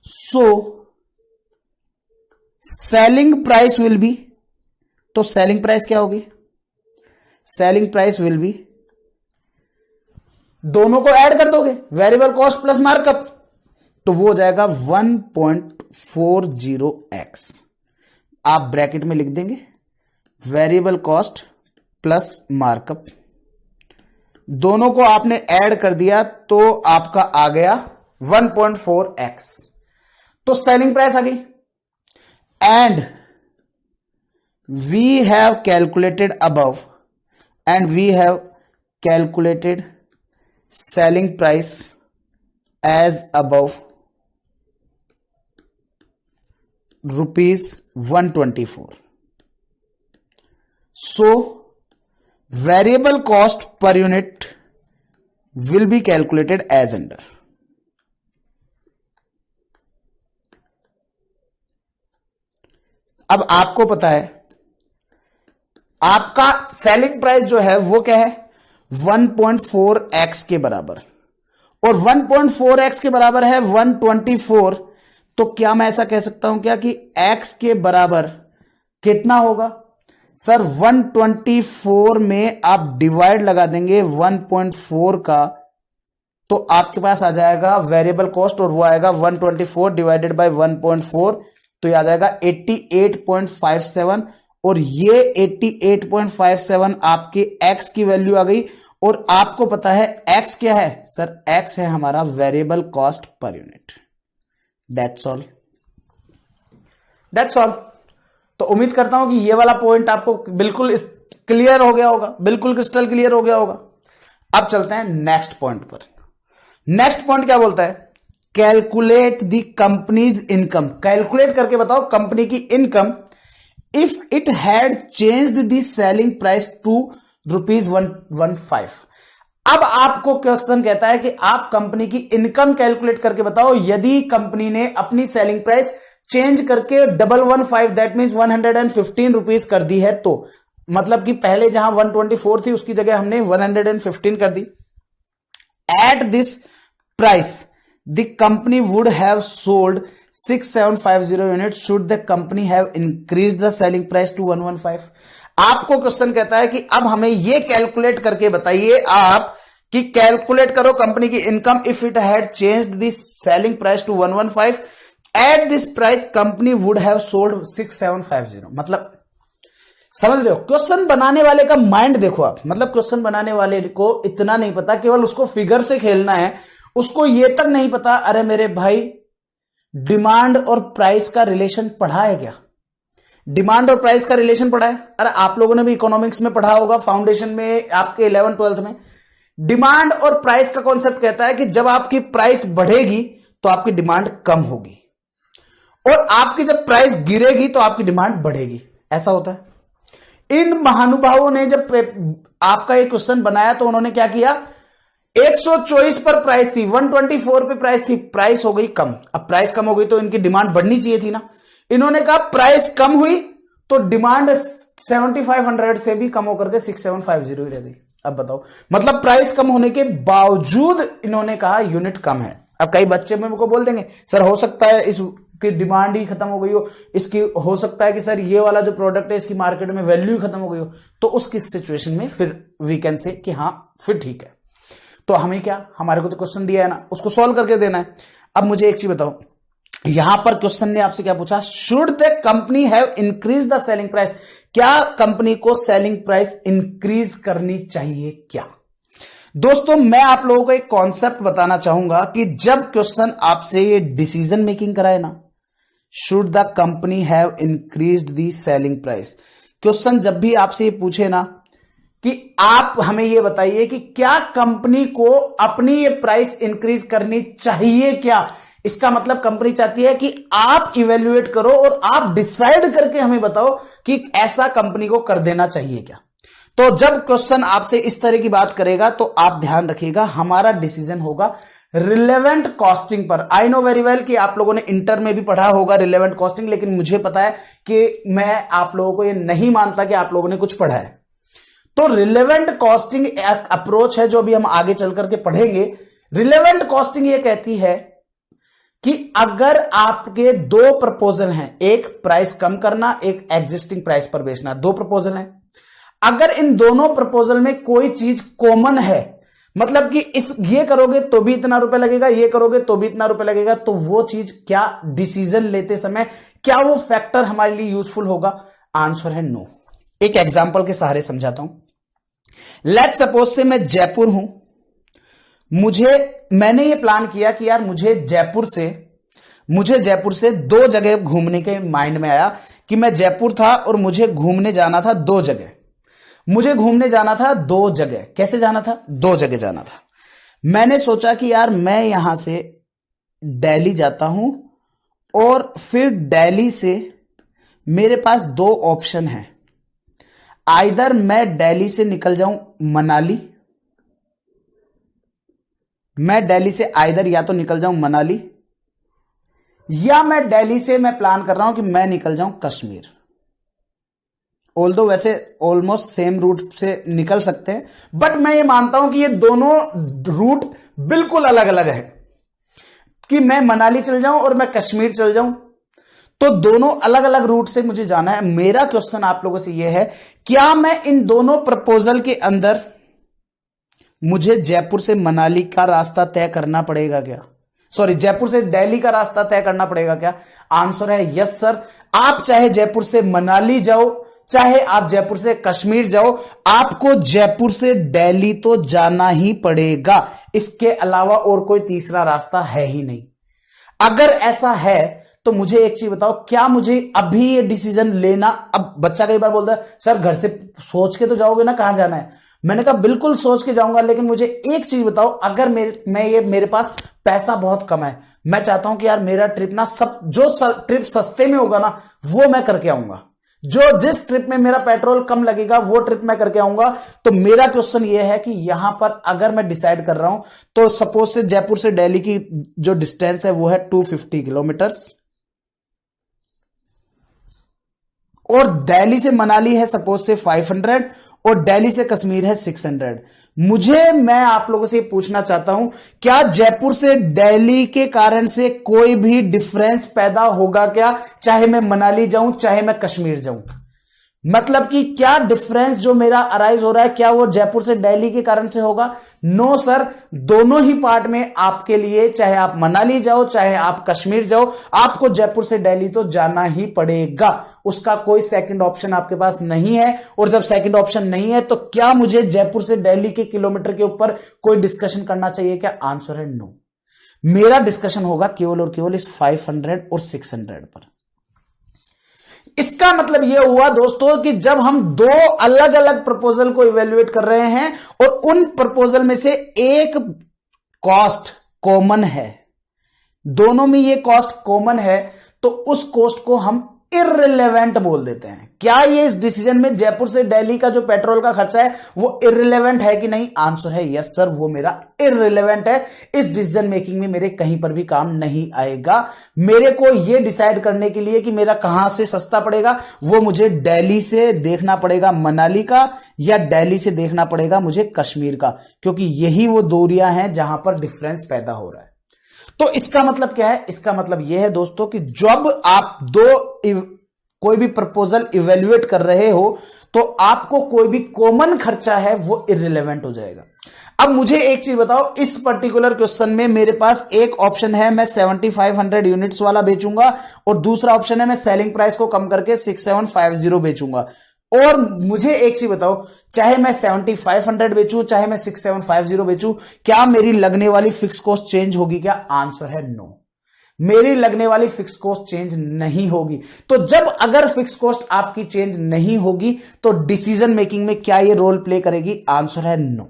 So selling price will be, तो सेलिंग प्राइस क्या होगी? सेलिंग प्राइस विल बी, दोनों को ऐड कर दोगे, वेरिएबल कॉस्ट प्लस मार्कअप, तो वो हो जाएगा 1.40x। आप ब्रैकेट में लिख देंगे वेरिएबल कॉस्ट प्लस मार्कअप, दोनों को आपने ऐड कर दिया तो आपका आ गया 1.4x। तो सेलिंग प्राइस आ गई। And we have calculated above, and we have calculated selling price as above rupees 124. So variable cost per unit will be calculated as under. अब आपको पता है आपका सेलिंग प्राइस जो है वो क्या है? 1.4x के बराबर, और 1.4x के बराबर है 124। तो क्या मैं ऐसा कह सकता हूं क्या कि x के बराबर कितना होगा? सर 124 में आप डिवाइड लगा देंगे 1.4 का, तो आपके पास आ जाएगा वेरिएबल कॉस्ट, और वो आएगा 124 डिवाइडेड बाय 1.4, तो ये आ जाएगा 88.57। और ये 88.57 आपके x की वैल्यू आ गई। और आपको पता है x क्या है? सर x है हमारा variable cost per unit. That's all, that's all. तो उम्मीद करता हूं कि ये वाला पॉइंट आपको बिल्कुल क्लियर हो गया होगा, बिल्कुल क्रिस्टल क्लियर हो गया होगा। अब चलते हैं नेक्स्ट पॉइंट पर। नेक्स्ट पॉइंट क्या बोलता है? Calculate the companies income. Calculate करके बताओ कंपनी की income if it had changed the selling price to rupees 115। अब आपको क्वेश्चन कहता है कि आप कंपनी की इनकम कैलकुलेट करके बताओ यदि कंपनी ने अपनी सेलिंग प्राइस चेंज करके 115, दैट मीन्स 115 रुपीज कर दी है। तो मतलब कि पहले जहां 124 थी उसकी जगह हमने 115 कर दी। At this price the company would have sold 6750 unit. Should the company have increase the selling price to 115। आपको क्वेश्चन कहता है कि अब हमें यह कैलकुलेट करके बताइए आप कि कैलकुलेट करो कंपनी की income if it had changed the selling price to 115। At this price company would have sold 6750। मतलब समझ रहे हो? क्वेश्चन बनाने वाले का माइंड देखो आप, मतलब क्वेश्चन बनाने वाले को इतना नहीं पता, केवल उसको फिगर से खेलना है, उसको ये तक नहीं पता अरे मेरे भाई डिमांड और प्राइस का रिलेशन पढ़ा है क्या? डिमांड और प्राइस का रिलेशन पढ़ा है? अरे आप लोगों ने भी इकोनॉमिक्स में पढ़ा होगा, फाउंडेशन में, आपके 11th 12th में। डिमांड और प्राइस का कॉन्सेप्ट कहता है कि जब आपकी प्राइस बढ़ेगी तो आपकी डिमांड कम होगी, और आपकी जब प्राइस गिरेगी तो आपकी डिमांड बढ़ेगी। ऐसा होता है। इन महानुभावों ने जब आपका एक क्वेश्चन बनाया तो उन्होंने क्या किया, 124 पर प्राइस थी, 124 पे प्राइस थी, प्राइस हो गई कम। अब प्राइस कम हो गई तो इनकी डिमांड बढ़नी चाहिए थी ना। इन्होंने कहा प्राइस कम हुई तो डिमांड 7500 से भी कम होकर के 6750 ही रह गई। अब बताओ, मतलब प्राइस कम होने के बावजूद इन्होंने कहा यूनिट कम है। अब कई बच्चे मेरे को बोल देंगे सर हो सकता है इसकी डिमांड ही खत्म हो गई हो, इसकी हो सकता है कि सर ये वाला जो प्रोडक्ट है इसकी मार्केट में वैल्यू ही खत्म हो गई हो। तो उसकी सिचुएशन में फिर वी कैन से कि हाँ फिर ठीक है। तो हमें क्या, हमारे को तो क्वेश्चन दिया है ना, उसको सॉल्व करके देना है। अब मुझे एक चीज बताओ, यहां पर क्वेश्चन ने आपसे क्या पूछा, should the company have increase the selling price, क्या कंपनी को सेलिंग प्राइस इंक्रीज करनी चाहिए क्या? दोस्तों मैं आप लोगों को एक कॉन्सेप्ट बताना चाहूंगा कि जब क्वेश्चन आपसे ये डिसीजन मेकिंग कराए ना, should the company have increased the selling price, question जब भी आपसे ये पूछे ना कि आप हमें ये बताइए कि क्या कंपनी को अपनी ये प्राइस इंक्रीज करनी चाहिए क्या, इसका मतलब कंपनी चाहती है कि आप इवेल्युएट करो और आप डिसाइड करके हमें बताओ कि ऐसा कंपनी को कर देना चाहिए क्या। तो जब क्वेश्चन आपसे इस तरह की बात करेगा तो आप ध्यान रखिएगा, हमारा डिसीजन होगा रिलेवेंट कॉस्टिंग पर। आई नो वेरी वेल कि आप लोगों ने इंटर में भी पढ़ा होगा रिलेवेंट कॉस्टिंग, लेकिन मुझे पता है कि मैं आप लोगों को ये नहीं मानता कि आप लोगों ने कुछ पढ़ा है। तो रिलेवेंट कॉस्टिंग एक अप्रोच है जो भी हम आगे चल करके पढ़ेंगे। रिलेवेंट कॉस्टिंग ये कहती है कि अगर आपके दो प्रपोजल हैं, एक प्राइस कम करना, एक एग्जिस्टिंग प्राइस पर बेचना, दो प्रपोजल हैं, अगर इन दोनों प्रपोजल में कोई चीज कॉमन है, मतलब कि ये करोगे तो भी इतना रुपए लगेगा, ये करोगे तो भी इतना रुपए लगेगा, तो वो चीज क्या डिसीजन लेते समय क्या वो फैक्टर हमारे लिए यूजफुल होगा? आंसर है नो। एक एग्जांपल के सहारे समझाता हूं। लेट्स सपोज से मैं जयपुर हूं, मैंने ये प्लान किया कि यार मुझे जयपुर से दो जगह घूमने के माइंड में आया कि मैं जयपुर था और मुझे घूमने जाना था दो जगह। कैसे जाना था? दो जगह जाना था। मैंने सोचा कि यार मैं यहां से दिल्ली जाता हूं और फिर दिल्ली से मेरे पास दो ऑप्शन हैं, आइदर मैं दिल्ली से निकल जाऊं मनाली, या तो निकल जाऊं मनाली, या मैं दिल्ली से मैं प्लान कर रहा हूं कि मैं निकल जाऊं कश्मीर। ऑल्दो वैसे ऑलमोस्ट सेम रूट से निकल सकते हैं, बट मैं ये मानता हूं कि ये दोनों रूट बिल्कुल अलग अलग है, कि मैं मनाली चल जाऊं और मैं कश्मीर चल जाऊं, तो दोनों अलग अलग रूट से मुझे जाना है। मेरा क्वेश्चन आप लोगों से यह है, क्या मैं इन दोनों प्रपोजल के अंदर मुझे जयपुर से मनाली का रास्ता तय करना पड़ेगा क्या? जयपुर से दिल्ली का रास्ता तय करना पड़ेगा क्या? आंसर है यस सर। आप चाहे जयपुर से मनाली जाओ, चाहे आप जयपुर से कश्मीर जाओ, आपको जयपुर से दिल्ली तो जाना ही पड़ेगा। इसके अलावा और कोई तीसरा रास्ता है ही नहीं। अगर ऐसा है तो मुझे एक चीज बताओ, क्या मुझे अभी ये डिसीजन लेना? अब बच्चा कई बार बोलता है सर घर से सोच के तो जाओगे ना कहां जाना है। मैंने कहा बिल्कुल सोच के जाऊंगा, लेकिन मुझे एक चीज बताओ, अगर मेरे पास पैसा बहुत कम है, मैं चाहता हूं कि यार मेरा ट्रिप ना ट्रिप सस्ते में होगा ना वो मैं करके आऊंगा, जिस ट्रिप में मेरा पेट्रोल कम लगेगा वो ट्रिप मैं करके आऊंगा। तो मेरा क्वेश्चन ये है कि यहां पर अगर मैं डिसाइड कर रहा हूं तो सपोज से जयपुर से दिल्ली की जो डिस्टेंस है वो है 250 किलोमीटर्स, और दिल्ली से मनाली है सपोज से 500, और दिल्ली से कश्मीर है 600। मैं आप लोगों से पूछना चाहता हूं, क्या जयपुर से दिल्ली के कारण से कोई भी डिफरेंस पैदा होगा क्या, चाहे मैं मनाली जाऊं चाहे मैं कश्मीर जाऊं? मतलब कि क्या डिफरेंस जो मेरा अराइज हो रहा है क्या वो जयपुर से दिल्ली के कारण से होगा? नो सर, दोनों ही पार्ट में आपके लिए, चाहे आप मनाली जाओ चाहे आप कश्मीर जाओ, आपको जयपुर से दिल्ली तो जाना ही पड़ेगा। उसका कोई सेकंड ऑप्शन आपके पास नहीं है। और जब सेकंड ऑप्शन नहीं है तो क्या मुझे जयपुर से दिल्ली के किलोमीटर के ऊपर कोई डिस्कशन करना चाहिए क्या? आंसर है नो। मेरा डिस्कशन होगा केवल और केवल इस 500 और 600 पर। इसका मतलब यह हुआ दोस्तों कि जब हम दो अलग अलग प्रपोजल को इवेल्युएट कर रहे हैं और उन प्रपोजल में से एक कॉस्ट कॉमन है, दोनों में ये कॉस्ट कॉमन है, तो उस कॉस्ट को हम इररिलेवेंट बोल देते हैं। क्या ये इस डिसीजन में जयपुर से दिल्ली का जो पेट्रोल का खर्चा है वो इररिलेवेंट है कि नहीं? आंसर है यस सर, वो मेरा इररिलेवेंट है। इस डिसीजन मेकिंग में मेरे कहीं पर भी काम नहीं आएगा। मेरे को ये डिसाइड करने के लिए कि मेरा कहां से सस्ता पड़ेगा, वो मुझे दिल्ली से देखना पड़ेगा मनाली का, या दिल्ली से देखना पड़ेगा मुझे कश्मीर का, क्योंकि यही वो दूरियां हैं जहां पर डिफरेंस पैदा हो रहा है। तो इसका मतलब क्या है? इसका मतलब यह है दोस्तों कि जब आप कोई भी प्रपोजल इवेल्युएट कर रहे हो तो आपको कोई भी कॉमन खर्चा है वो इररिलेवेंट हो जाएगा। अब मुझे एक चीज बताओ, इस पर्टिकुलर क्वेश्चन में मेरे पास एक ऑप्शन है मैं 7500 यूनिट्स वाला बेचूंगा और दूसरा ऑप्शन है मैं सेलिंग प्राइस को कम करके 6750 बेचूंगा। और मुझे एक चीज बताओ, चाहे मैं 7500 बेचूं चाहे मैं 6750 बेचूं, क्या मेरी लगने वाली फिक्स कॉस्ट चेंज होगी क्या? आंसर है नो। मेरी लगने वाली फिक्स कॉस्ट चेंज नहीं होगी। तो जब अगर फिक्स कॉस्ट आपकी चेंज नहीं होगी तो डिसीजन मेकिंग में क्या ये रोल प्ले करेगी? आंसर है नो,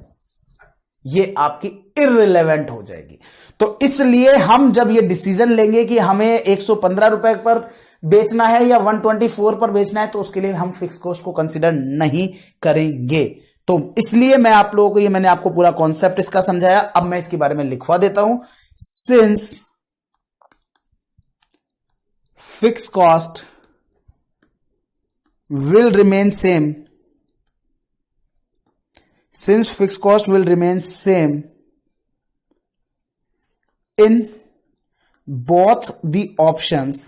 ये आपकी इररिलेवेंट हो जाएगी। तो इसलिए हम जब ये डिसीजन लेंगे कि हमें 115 रुपए पर बेचना है या 124 पर बेचना है, तो उसके लिए हम फिक्स कॉस्ट को कंसीडर नहीं करेंगे। तो इसलिए मैं आप लोगों को ये, मैंने आपको पूरा कॉन्सेप्ट इसका समझाया। अब मैं इसके बारे में लिखवा देता हूं। Since fix cost will remain same, since fixed cost will remain same in both the options,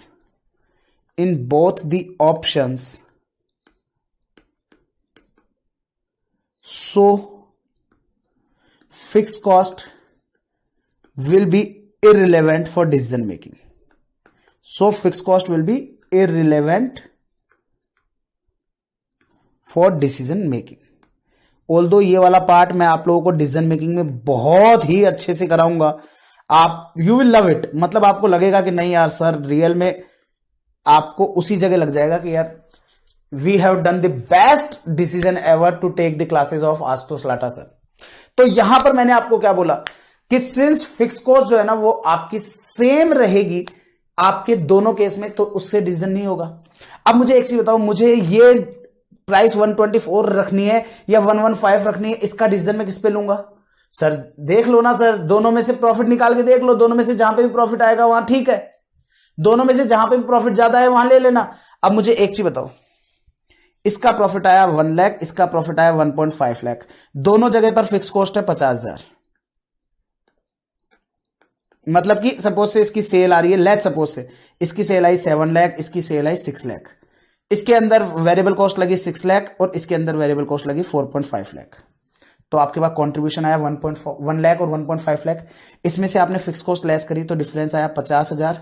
so fixed cost will be irrelevant for decision making. So fixed cost will be irrelevant for decision making. Although ये वाला part मैं आप लोगों को decision making में बहुत ही अच्छे से कराऊंगा। आप यू विल लव इट, मतलब आपको लगेगा कि नहीं यार सर, रियल में आपको उसी जगह लग जाएगा कि यार we have done the best decision ever to take the classes of Ashutosh Lata sir. तो यहां पर मैंने आपको क्या बोला कि सिंस फिक्स कॉस्ट जो है ना वो आपकी सेम रहेगी आपके दोनों केस में, तो उससे डिसीजन नहीं होगा। अब मुझे एक चीज बताओ, मुझे ये प्राइस 124 रखनी है या 115 रखनी है, इसका डिसीजन मैं किस पे लूंगा? सर देख लो ना सर, दोनों में से प्रॉफिट निकाल के देख लो, दोनों में से जहां पे भी प्रॉफिट आएगा वहां ठीक है, दोनों में से जहां पे भी प्रॉफिट ज्यादा है वहां ले लेना। अब मुझे एक चीज बताओ, इसका प्रॉफिट आया 1 लाख, इसका प्रॉफिट आया 1.5 लाख, दोनों जगह पर फिक्स कॉस्ट है 50,000। मतलब कि सपोज से इसकी सेल आ रही है, लेट सपोज से इसकी सेल आई 7 लाख, इसकी सेल आई 6 लाख, इसके अंदर वेरिएबल कॉस्ट लगी 6 लाख और इसके अंदर वेरिएबल कॉस्ट लगी 4.5 लाख। तो आपके पास कंट्रीब्यूशन आया 1 लाख और 1.5 लाख। इसमें से आपने फिक्स कॉस्ट लेस करी तो डिफरेंस आया 50,000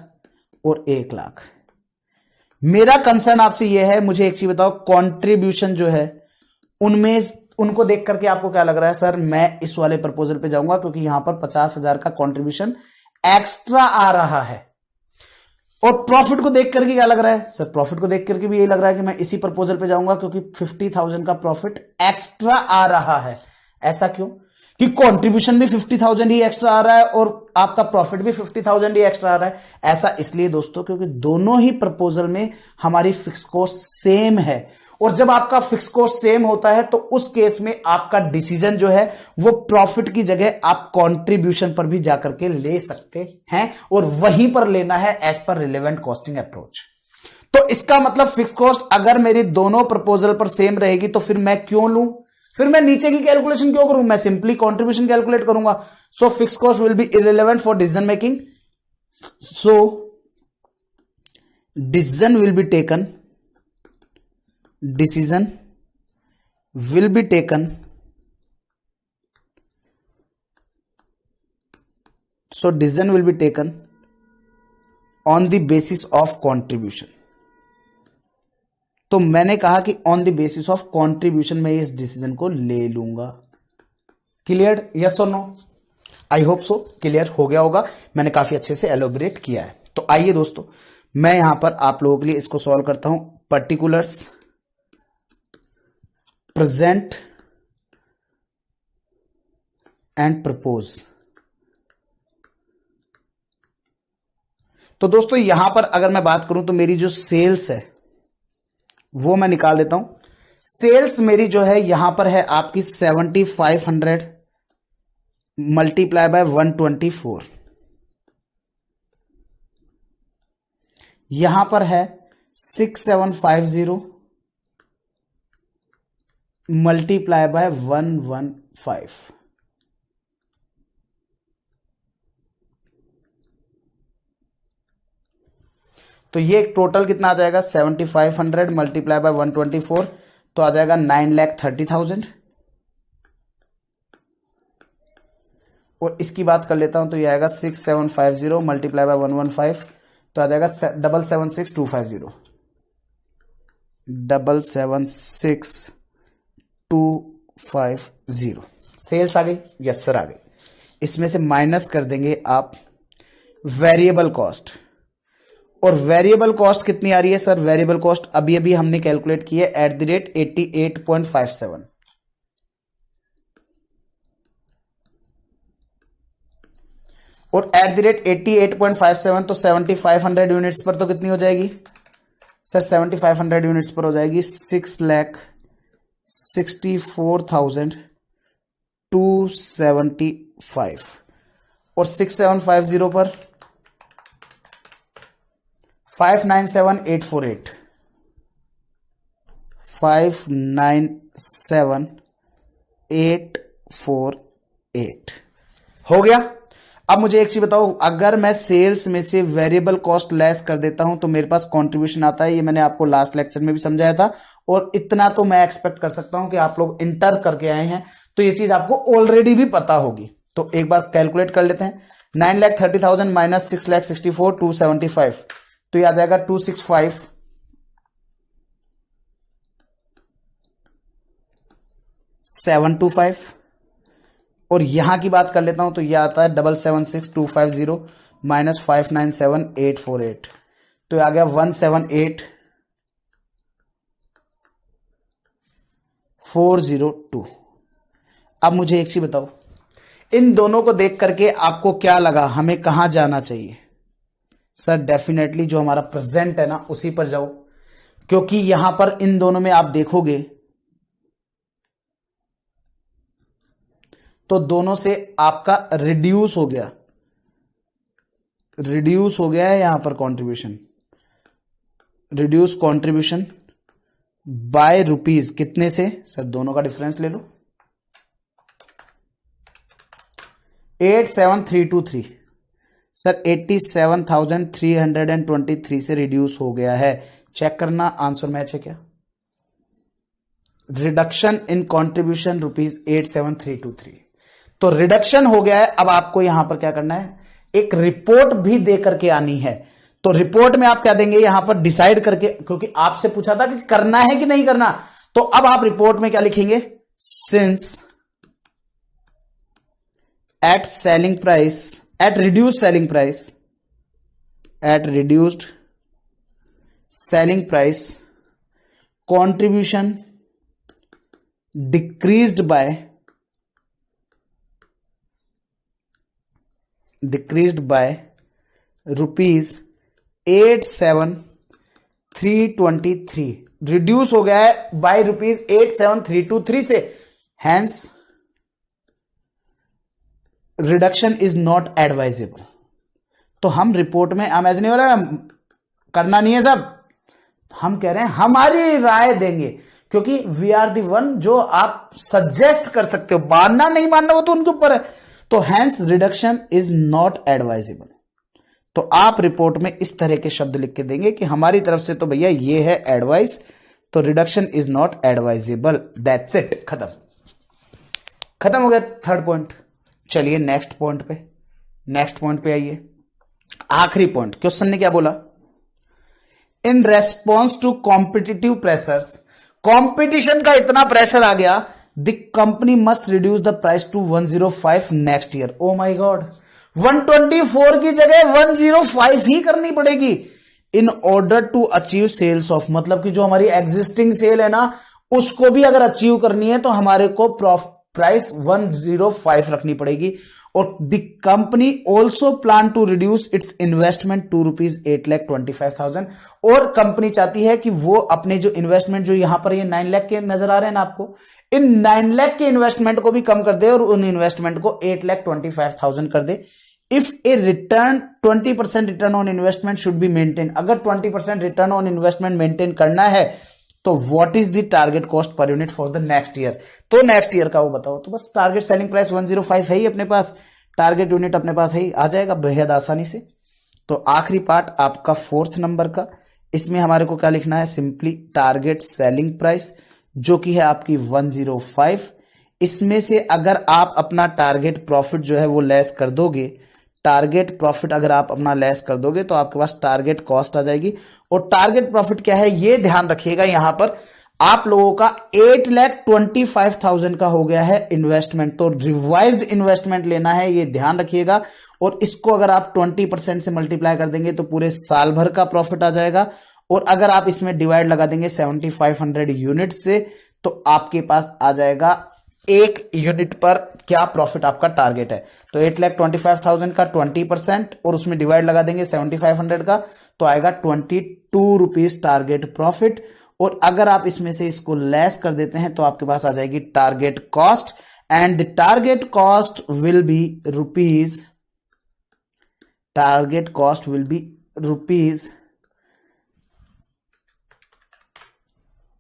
और 1 लाख। मेरा कंसर्न आपसे यह है, मुझे एक चीज बताओ, कंट्रीब्यूशन जो है उनमें उनको देख करके आपको क्या लग रहा है? सर मैं इस वाले प्रपोजल पे जाऊंगा क्योंकि यहां पर 50,000 का कंट्रीब्यूशन एक्स्ट्रा आ रहा है। और प्रॉफिट को देख करके क्या लग रहा है? सर प्रॉफिट को देख करके भी यही लग रहा है कि मैं इसी प्रपोजल पे जाऊंगा क्योंकि 50,000 का प्रॉफिट एक्स्ट्रा आ रहा है। ऐसा क्यों? कि कंट्रीब्यूशन भी 50,000 ही एक्स्ट्रा आ रहा है और आपका प्रॉफिट भी 50,000 ही एक्स्ट्रा आ रहा है। ऐसा इसलिए दोस्तों क्योंकि दोनों ही प्रपोजल में हमारी फिक्स कॉस्ट सेम है, और जब आपका फिक्स कॉस्ट सेम होता है तो उस केस में आपका डिसीजन जो है वो प्रॉफिट की जगह आप कंट्रीब्यूशन पर भी जाकर के ले सकते हैं, और वहीं पर लेना है as per relevant costing approach. तो इसका मतलब फिक्स कॉस्ट अगर मेरी दोनों प्रपोजल पर सेम रहेगी तो फिर मैं क्यों लूं? फिर मैं नीचे की कैलकुलेशन क्यों करूं? मैं सिंपली कंट्रीब्यूशन कैलकुलेट करूंगा। So fix cost will be irrelevant for decision making, so decision will be taken decision will be taken, so decision will be taken on the basis of contribution। तो मैंने कहा कि on the basis of contribution मैं इस decision को ले लूंगा। Clear, yes और no? I hope so clear हो गया होगा, मैंने काफी अच्छे से एलोबरेट किया है। तो आइए दोस्तों, मैं यहां पर आप लोगों के लिए इसको सॉल्व करता हूं। Particulars present and propose. तो दोस्तों यहां पर अगर मैं बात करूं तो मेरी जो सेल्स है वो मैं निकाल देता हूं। सेल्स मेरी जो है यहां पर है आपकी 7500 मल्टीप्लाई बाय 124, यहां पर है 6750 मल्टीप्लाई बाय 115। तो ये टोटल कितना आ जाएगा 7500 मल्टीप्लाई बाय 124, तो आ जाएगा 9,30,000। और इसकी बात कर लेता हूं तो ये आएगा 6750 मल्टीप्लाई बाय 115, तो आ जाएगा 776,250 776,250। सेल्स आ गई, यस सर आ गई। इसमें से माइनस कर देंगे आप वेरिएबल कॉस्ट। और वेरिएबल कॉस्ट कितनी आ रही है सर? वेरिएबल कॉस्ट अभी अभी हमने कैलकुलेट की है @88.57, और @88.57 तो 7500 यूनिट्स पर तो कितनी हो जाएगी सर? 7500 यूनिट्स पर हो जाएगी 6,64,275, और 6750 पर 597,848 597,848 हो गया। अब मुझे एक चीज बताओ, अगर मैं सेल्स में से वेरिएबल कॉस्ट लेस कर देता हूं तो मेरे पास कंट्रीब्यूशन आता है। ये मैंने आपको लास्ट लेक्चर में भी समझाया था, और इतना तो मैं एक्सपेक्ट कर सकता हूं कि आप लोग इंटर करके आए हैं तो ये चीज आपको ऑलरेडी भी पता होगी। तो एक बार कैलकुलेट कर लेते हैं। 9,30,000 माइनस 6,64,275, तो ये आ जाएगा 265,725। और यहां की बात कर लेता हूं तो यह आता है 776,250 माइनस 597,848, तो आ गया 178,402। अब मुझे एक चीज बताओ, इन दोनों को देख करके आपको क्या लगा हमें कहां जाना चाहिए? सर डेफिनेटली जो हमारा प्रेजेंट है ना उसी पर जाओ, क्योंकि यहां पर इन दोनों में आप देखोगे तो दोनों से आपका रिड्यूस हो गया है यहां पर contribution, reduce contribution by rupees कितने से? सर दोनों का डिफरेंस ले लो, 87,323 सर 87,323 से रिड्यूस हो गया है। चेक करना आंसर मैच है क्या? रिडक्शन इन कंट्रीब्यूशन ₹87,323, तो रिडक्शन हो गया है। अब आपको यहां पर क्या करना है, एक रिपोर्ट भी दे करके आनी है। तो रिपोर्ट में आप क्या देंगे यहां पर डिसाइड करके, क्योंकि आपसे पूछा था कि करना है कि नहीं करना, तो अब आप रिपोर्ट में क्या लिखेंगे? Since at selling price, at reduced selling price contribution decreased by rupees 87,323, reduce हो गया है बाय रुपीज 87,323 से, hence reduction is not advisable. तो हम रिपोर्ट में इमेजिन वाला करना नहीं है साहब, हम कह रहे हैं हमारी राय देंगे, क्योंकि वी आर दी वन जो आप सजेस्ट कर सकते हो, मानना नहीं मानना वो तो उनके ऊपर है। तो hence reduction is not advisable. तो आप रिपोर्ट में इस तरह के शब्द लिख के देंगे कि हमारी तरफ से तो भैया ये है एडवाइस, तो reduction is not advisable. That's it, खत्म, खत्म हो गया थर्ड पॉइंट। चलिए नेक्स्ट पॉइंट पे आइए। आखिरी पॉइंट, क्वेश्चन ने क्या बोला, in response to competitive pressures, competition का इतना प्रेशर आ गया, the company must reduce the price to 105 next year. Oh my god, 124 की जगह 105 ही करनी पड़ेगी in order to achieve sales of, मतलब कि जो हमारी एग्जिस्टिंग सेल है ना, उसको भी अगर अचीव करनी है तो हमारे को प्राइस 105 रखनी पड़ेगी। और the company also plan to reduce its investment to ₹8,25,000। और कंपनी चाहती है कि वो अपने जो इन्वेस्टमेंट, जो यहां पर ये 9 लाख के नजर आ रहे हैं ना आपको, इन 9 लाख के इन्वेस्टमेंट को भी कम कर दे और उन इन्वेस्टमेंट को 8,25,000 कर दे। If a return 20% return on investment should be maintain, अगर 20% रिटर्न ऑन इन्वेस्टमेंट मेंटेन करना है तो what is the target cost per unit for the next year. तो नेक्स्ट ईयर का वो बताओ। तो बस टारगेट सेलिंग प्राइस 105 है ही अपने पास, टारगेट यूनिट अपने पास है ही, आ जाएगा बेहद आसानी से। तो आखिरी पार्ट आपका 4th नंबर का, इसमें हमारे को क्या लिखना है, सिंपली टारगेट सेलिंग प्राइस जो कि है आपकी 105। इसमें से अगर आप अपना टारगेट प्रॉफिट जो है वो लेस कर दोगे, टारगेट प्रॉफिट अगर आप अपना लेस कर दोगे तो आपके पास टारगेट कॉस्ट आ जाएगी। और टारगेट प्रॉफिट क्या है ये ध्यान रखिएगा, यहां पर आप लोगों का 8,25,000 का हो गया है इन्वेस्टमेंट, तो रिवाइज्ड इन्वेस्टमेंट लेना है, ये ध्यान रखिएगा। और इसको अगर आप 20% से मल्टीप्लाई कर देंगे तो पूरे साल भर का प्रॉफिट आ जाएगा। और अगर आप इसमें डिवाइड लगा देंगे 7,500 यूनिट से तो आपके पास आ जाएगा एक यूनिट पर क्या प्रॉफिट आपका टारगेट है। तो 8,25,000 का 20% और उसमें डिवाइड लगा देंगे 7,500 का तो आएगा 22 रुपीज टारगेट प्रॉफिट। और अगर आप इसमें से इसको लेस कर देते हैं तो आपके पास आ जाएगी target cost, and the target cost will be rupees, target cost will be rupees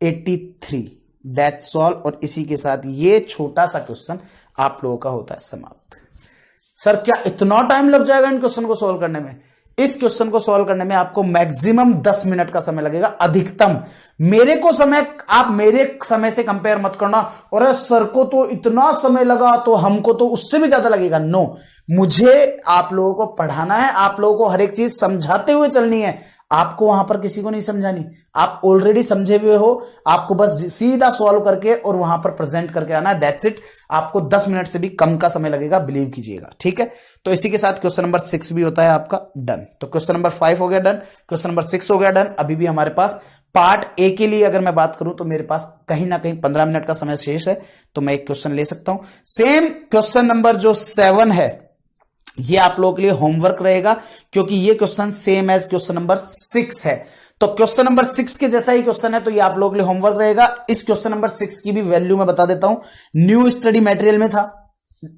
83। That's all. और इसी के साथ ये छोटा सा क्वेश्चन आप लोगों का होता है समाप्त। सर क्या इतना टाइम लग जाएगा इन क्वेश्चन को सॉल्व करने में? इस क्वेश्चन को सॉल्व करने में आपको मैक्सिमम 10 मिनट का समय लगेगा, अधिकतम। मेरे को समय, आप मेरे समय से कंपेयर मत करना, और सर को तो इतना समय लगा तो हमको तो उससे भी ज्यादा लगेगा। नो, मुझे आप लोगों को पढ़ाना है, आप लोगों को हर एक चीज समझाते हुए चलनी है। आपको वहां पर किसी को नहीं समझानी, आप ऑलरेडी समझे हुए हो, आपको बस सीधा सॉल्व करके और वहां पर प्रेजेंट करके आना है। That's it. आपको 10 मिनट से भी कम का समय लगेगा, बिलीव कीजिएगा, ठीक है। तो इसी के साथ क्वेश्चन नंबर 6 भी होता है आपका डन। तो क्वेश्चन नंबर 5 हो गया डन, क्वेश्चन नंबर 6 हो गया डन। अभी भी हमारे पास पार्ट ए के लिए अगर मैं बात करूं तो मेरे पास कहीं ना कहीं 15 मिनट का समय शेष है, तो मैं एक क्वेश्चन ले सकता हूं। सेम क्वेश्चन नंबर जो 7 है ये आप लोगों के लिए होमवर्क रहेगा, क्योंकि ये question same as question number 6 है। तो क्वेश्चन नंबर 6 के जैसा ही क्वेश्चन है, तो ये आप लोगों के लिए होमवर्क रहेगा। इस क्वेश्चन नंबर 6 की भी वैल्यू मैं बता देता हूं। न्यू स्टडी मटेरियल में था,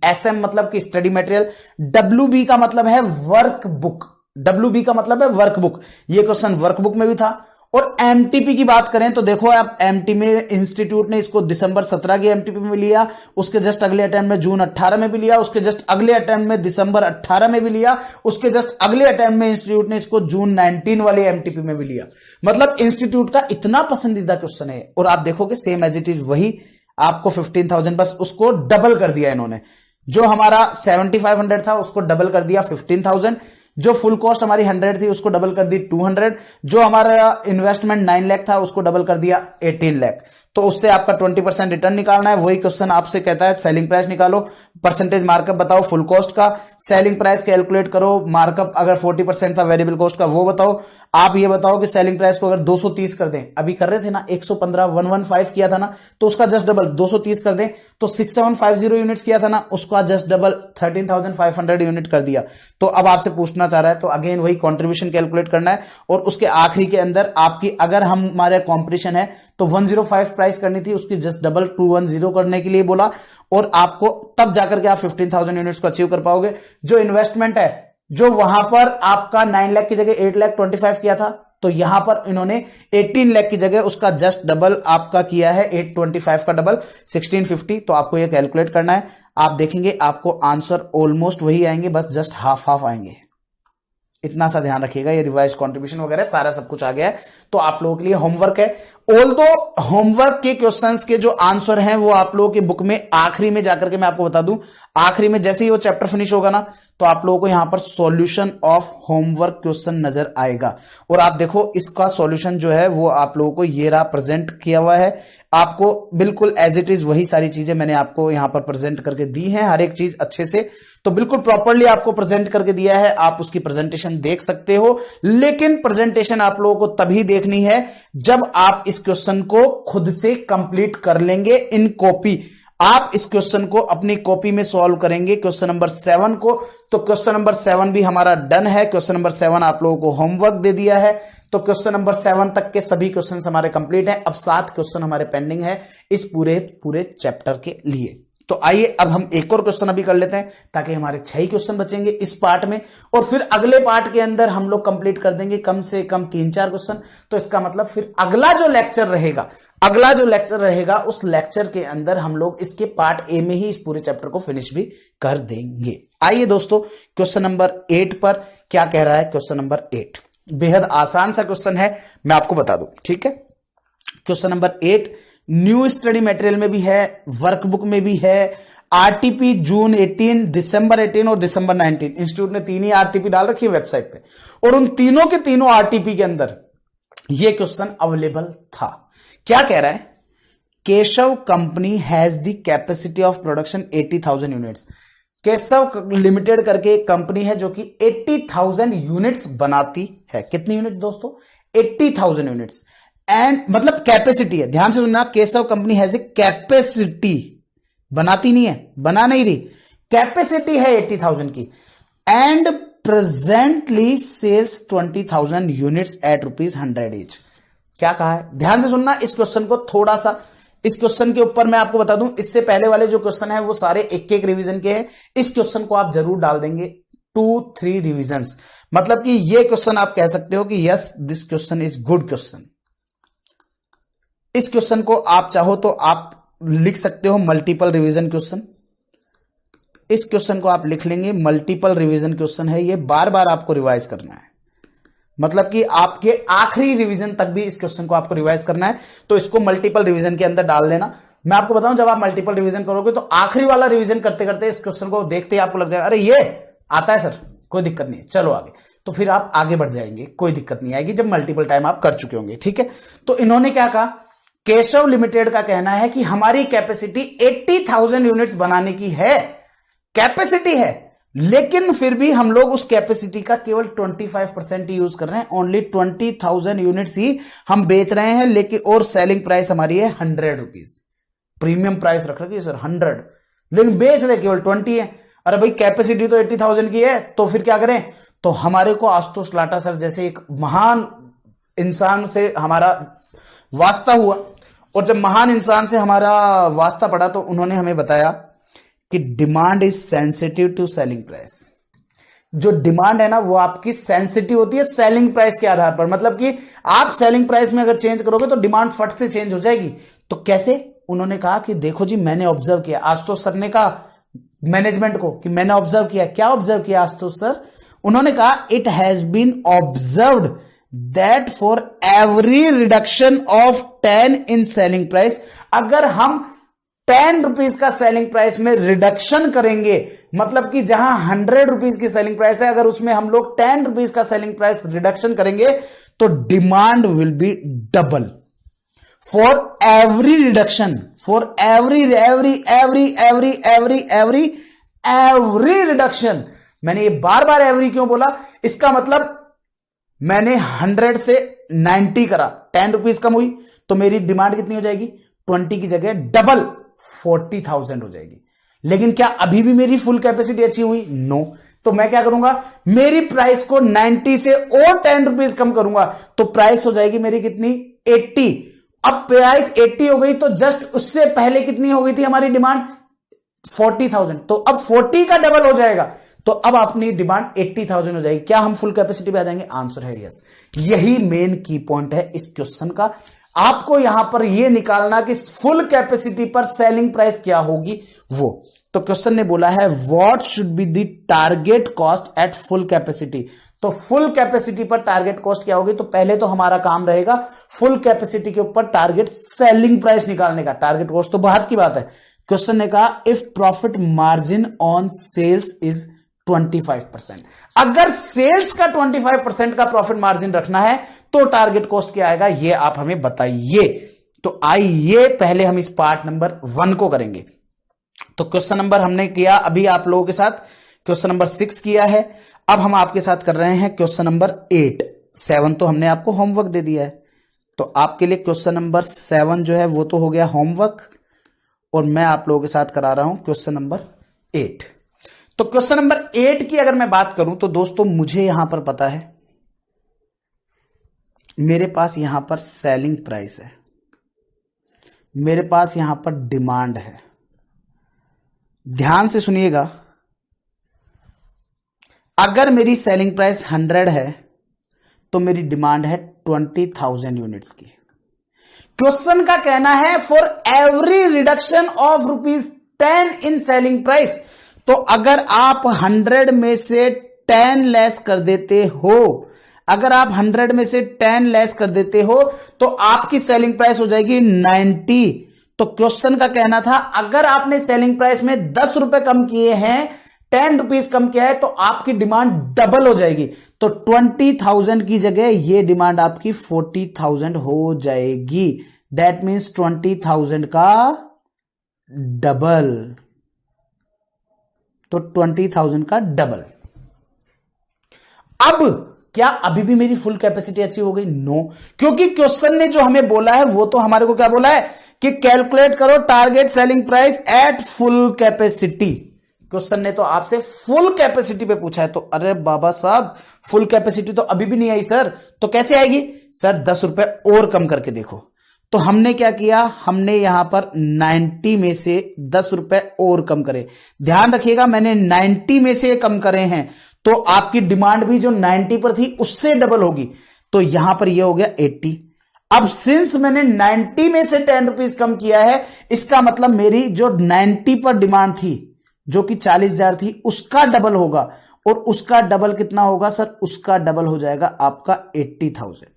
एसएम मतलब कि स्टडी मटेरियल, डब्ल्यूबी का मतलब है वर्कबुक, डब्ल्यूबी का मतलब है वर्कबुक। ये क्वेश्चन वर्कबुक में भी था। और एमटीपी की बात करें तो देखो आप, एमटी में इंस्टीट्यूट ने इसको दिसंबर 17 की एमटीपी में लिया, उसके जस्ट अगले अटेम्प्ट में जून 18 में भी लिया, उसके जस्ट अगले अटेम्प्ट में दिसंबर 18 में भी लिया, उसके जस्ट अगले अटेम्प्ट में इंस्टीट्यूट ने इसको जून 19 वाली एमटीपी में भी लिया। मतलब इंस्टीट्यूट का इतना पसंदीदा क्वेश्चन है। और आप देखोगे सेम एज इट इज वही आपको 15,000, बस उसको डबल कर दिया इन्होंने। जो हमारा 7,500 था उसको डबल कर दिया 15,000, जो फुल कॉस्ट हमारी 100 थी उसको डबल कर दी 200, जो हमारा इन्वेस्टमेंट 9 लाख था उसको डबल कर दिया 18 लाख। तो उससे आपका 20% रिटर्न निकालना है। वही क्वेश्चन आपसे कहता है सेलिंग प्राइस निकालो, परसेंटेज मार्कअप बताओ फुल कॉस्ट का, सेलिंग प्राइस कैलकुलेट करो, मार्कअप अगर 40% था वेरिएबल कॉस्ट का वो बताओ। आप ये बताओ कि सेलिंग प्राइस को अगर 230 कर दें, अभी कर रहे थे ना 115, 115 किया था ना, तो उसका जस्ट डबल 230 कर दें तो 6750 यूनिट्स किया था ना, उसका जस्ट डबल 13,500 यूनिट कर दिया। तो अब आपसे पूछना चाह रहा है, तो अगेन वही कॉन्ट्रीब्यूशन कैलकुलेट करना है। और उसके आखिरी के अंदर आपकी, अगर हमारे कॉम्पिटिशन है तो 105 प्राइस करनी थी, उसकी जस्ट डबल 210 करने के लिए बोला। और आपको तब जाकर के आप 15,000 यूनिट्स को अचीव कर पाओगे। जो इन्वेस्टमेंट है, जो वहां पर आपका 9 लाख की जगह 8,25,000 किया था, तो यहां पर इन्होंने 18 लाख की जगह उसका जस्ट डबल आपका किया है, 825 का डबल 1650। तो आपको यह कैलकुलेट करना है। आप देखेंगे आपको आंसर ऑलमोस्ट वही आएंगे, बस जस्ट हाफ हाफ आएंगे। इतना सा ध्यान रखिएगा। ये रिवाइज कंट्रीब्यूशन वगैरह सारा सब कुछ आ गया है, तो आप लोगों के लिए होमवर्क है। ऑल्दो होमवर्क के क्वेश्चंस के जो आंसर हैं वो आप लोगों के बुक में आखिरी में जाकर के मैं आपको बता दूं, आखिरी में जैसे ही वो चैप्टर फिनिश होगा ना, तो आप लोगों को यहां पर सॉल्यूशन ऑफ होमवर्क क्वेश्चन नजर आएगा। और आप देखो इसका सॉल्यूशन जो है वो आप लोगों को ये रहा प्रेजेंट किया हुआ है, आपको बिल्कुल एज इट इज वही सारी चीजें मैंने आपको यहां पर प्रेजेंट करके दी हैं, हर एक चीज अच्छे से, तो बिल्कुल प्रॉपर्ली आपको प्रेजेंट करके दिया है। आप उसकी प्रेजेंटेशन देख सकते हो, लेकिन प्रेजेंटेशन आप लोगों को तभी देखनी है जब आप इस क्वेश्चन को खुद से कंप्लीट कर लेंगे इन कॉपी। आप इस क्वेश्चन को अपनी कॉपी में सॉल्व करेंगे, क्वेश्चन नंबर 7 को। तो क्वेश्चन नंबर 7 भी हमारा डन है। क्वेश्चन नंबर 7 आप लोगों को होमवर्क दे दिया है, तो क्वेश्चन नंबर 7 तक के सभी क्वेश्चन हमारे कंप्लीट हैं। अब 7 क्वेश्चन हमारे पेंडिंग है इस पूरे चैप्टर के लिए। तो आइए अब हम एक और क्वेश्चन अभी कर लेते हैं, ताकि हमारे 6 क्वेश्चन बचेंगे इस पार्ट में, और फिर अगले पार्ट के अंदर हम लोग कंप्लीट कर देंगे कम से कम 3-4 क्वेश्चन। तो इसका मतलब फिर अगला जो लेक्चर रहेगा उस लेक्चर के अंदर हम लोग इसके पार्ट ए में ही इस पूरे चैप्टर को फिनिश भी कर देंगे। आइए दोस्तों क्वेश्चन नंबर 8 पर क्या कह रहा है। क्वेश्चन नंबर 8 बेहद आसान सा क्वेश्चन है, मैं आपको बता दूं, ठीक है। Question number 8 new study material में भी है, वर्कबुक में भी है, आरटीपी जून 18, दिसंबर 18 और दिसंबर 19। इंस्टीट्यूट ने 3 ही आरटीपी डाल रखी है वेबसाइट पे, और उन तीनों के तीनों आरटीपी के अंदर यह क्वेश्चन अवेलेबल था। क्या कह रहा है, Keshav company has the capacity of production 80,000 units. Keshav limited करके एक कंपनी है जो कि 80,000 यूनिट्स बनाती है। कितनी यूनिट दोस्तों? 80,000 यूनिट्स। एंड मतलब कैपेसिटी है, ध्यान से सुनना, Keshav company has a capacity, बनाती नहीं है, बना नहीं रही, कैपेसिटी है 80,000 की, and presently sales 20,000 units at ₹100 each. क्या कहा है, ध्यान से सुनना इस क्वेश्चन को थोड़ा सा। इस क्वेश्चन के ऊपर मैं आपको बता दूं, इससे पहले वाले जो क्वेश्चन है वो सारे एक रिवीजन के हैं। इस क्वेश्चन को आप जरूर डाल देंगे 2-3 रिवीजन्स, मतलब कि ये क्वेश्चन आप कह सकते हो कि yes this question is good question. इस क्वेश्चन को आप चाहो तो आप लिख सकते हो मल्टीपल रिवीजन क्वेश्चन। इस क्वेश्चन को आप लिख लेंगे मल्टीपल रिवीजन क्वेश्चन है, ये बार बार आपको रिवाइज करना है, मतलब कि आपके आखिरी रिवीजन तक भी इस क्वेश्चन को आपको रिवाइज करना है। तो इसको मल्टीपल रिवीजन के अंदर डाल देना। मैं आपको बताऊं, जब आप मल्टीपल रिवीजन करोगे तो आखिरी वाला रिवीजन करते करते इस क्वेश्चन को देखते ही आपको लग जाएगा अरे ये आता है सर, कोई दिक्कत नहीं है, चलो आगे। तो फिर आप आगे बढ़ जाएंगे, कोई दिक्कत नहीं आएगी जब मल्टीपल टाइम आप कर चुके होंगे, ठीक है। तो इन्होंने क्या कहा, केशव लिमिटेड का कहना है कि हमारी कैपेसिटी 80,000 यूनिट्स बनाने की है, कैपेसिटी है, लेकिन फिर भी हम लोग उस कैपेसिटी का केवल 25% ही यूज कर रहे हैं, ओनली 20,000 यूनिट्स ही हम बेच रहे हैं, लेकिन और सेलिंग प्राइस हमारी है ₹100। प्रीमियम प्राइस रख रखी है सर 100, लेकिन बेच रहे केवल 20 है। अरे भाई कैपेसिटी तो 80,000 की है, तो फिर क्या करें। तो हमारे को आशुतोष लाटा सर जैसे एक महान इंसान से हमारा वास्ता हुआ, और जब महान इंसान से हमारा वास्ता पड़ा तो उन्होंने हमें बताया कि demand is sensitive to selling price. जो डिमांड है ना वो आपकी सेंसिटिव होती है सेलिंग प्राइस के आधार पर, मतलब कि आप सेलिंग प्राइस में अगर चेंज करोगे तो डिमांड फट से चेंज हो जाएगी। तो कैसे, उन्होंने कहा कि देखो जी मैंने ऑब्जर्व किया, आशुतोष सर ने कहा मैनेजमेंट को कि मैंने ऑब्जर्व किया। क्या ऑब्जर्व किया आशुतोष सर? उन्होंने कहा it has been observed that for every reduction of 10 in selling price, अगर हम 10 रुपीज का सेलिंग प्राइस में रिडक्शन करेंगे, मतलब कि जहां 100 रुपीज की सेलिंग प्राइस है, अगर उसमें हम लोग 10 रुपीज का सेलिंग प्राइस रिडक्शन करेंगे तो demand will be double for every reduction, for every reduction. मैंने ये बार बार एवरी क्यों बोला, इसका मतलब मैंने 100 से 90 करा, 10 रुपीज कम हुई, तो मेरी डिमांड कितनी हो जाएगी, 20 की जगह डबल 40,000 हो जाएगी। लेकिन क्या अभी भी मेरी फुल कैपेसिटी अचीव हुई? नो। तो मैं क्या करूंगा, मेरी प्राइस को 90 से और 10 रुपीज कम करूंगा, तो प्राइस हो जाएगी मेरी कितनी, 80। अब प्राइस 80 हो गई, तो जस्ट उससे पहले कितनी हो गई थी हमारी डिमांड, 40,000। तो अब 40 का डबल हो जाएगा, तो अब अपनी डिमांड 80,000 हो जाएगी। क्या हम फुल कैपेसिटी पे आ जाएंगे? आंसर है यस। यही मेन की पॉइंट है इस क्वेश्चन का। आपको यहां पर यह निकालना कि फुल कैपेसिटी पर सेलिंग प्राइस क्या होगी वो। तो क्वेश्चन ने बोला है what should be the target cost at full capacity. तो फुल कैपेसिटी पर टारगेट कॉस्ट क्या होगी? तो पहले तो हमारा काम रहेगा फुल कैपेसिटी के ऊपर टारगेट सेलिंग प्राइस निकालने का। टारगेट कॉस्ट तो बात की बात है। क्वेश्चन ने कहा if profit margin on sales is 25%। अगर सेल्स का 25% का प्रॉफिट मार्जिन रखना है तो टारगेट कॉस्ट क्या आएगा, ये आप हमें बताइए। तो आइए पहले हम इस पार्ट नंबर 1 को करेंगे। तो क्वेश्चन नंबर हमने किया अभी आप लोगों के साथ, क्वेश्चन नंबर 6 किया है। अब हम आपके साथ कर रहे हैं क्वेश्चन नंबर 8। 7 तो हमने आपको होमवर्क दे दिया है, तो आपके लिए क्वेश्चन नंबर 7 जो है वो तो हो गया होमवर्क, और मैं आप लोगों के साथ करा रहा हूं क्वेश्चन नंबर 8। तो क्वेश्चन नंबर 8 की अगर मैं बात करूं तो दोस्तों मुझे यहां पर पता है, मेरे पास यहां पर सेलिंग प्राइस है, मेरे पास यहां पर डिमांड है। ध्यान से सुनिएगा, अगर मेरी सेलिंग प्राइस 100 है तो मेरी डिमांड है 20,000 यूनिट्स की। क्वेश्चन का कहना है for every reduction of ₹10 in selling price. तो अगर आप 100 में से 10 लेस कर देते हो, अगर आप 100 में से 10 लेस कर देते हो तो आपकी सेलिंग प्राइस हो जाएगी 90। तो क्वेश्चन का कहना था अगर आपने सेलिंग प्राइस में 10 रुपए कम किए हैं, 10 रुपीज कम किया है, तो आपकी डिमांड डबल हो जाएगी। तो 20,000 की जगह ये डिमांड आपकी 40,000 हो जाएगी। दैट मीन्स 20,000 का डबल। तो 20,000 का डबल। अब क्या अभी भी मेरी फुल कैपेसिटी अचीव हो गई? नो, क्योंकि क्वेश्चन ने जो हमें बोला है वो तो हमारे को क्या बोला है कि कैलकुलेट करो target selling price at full capacity. Question ने तो आपसे फुल कैपेसिटी पे पूछा है। तो अरे बाबा साहब, फुल कैपेसिटी तो अभी भी नहीं आई सर, तो कैसे आएगी? सर 10 रुपए और कम करके देखो। तो हमने क्या किया, हमने यहां पर 90 में से 10 रुपए और कम करे। ध्यान रखिएगा मैंने 90 में से कम करे हैं, तो आपकी डिमांड भी जो 90 पर थी उससे डबल होगी। तो यहां पर यह हो गया 80। अब सिंस मैंने 90 में से 10 रुपीज कम किया है, इसका मतलब मेरी जो 90 पर डिमांड थी जो कि 40,000 थी उसका डबल होगा। और उसका डबल कितना होगा सर? उसका डबल हो जाएगा आपका 80,000।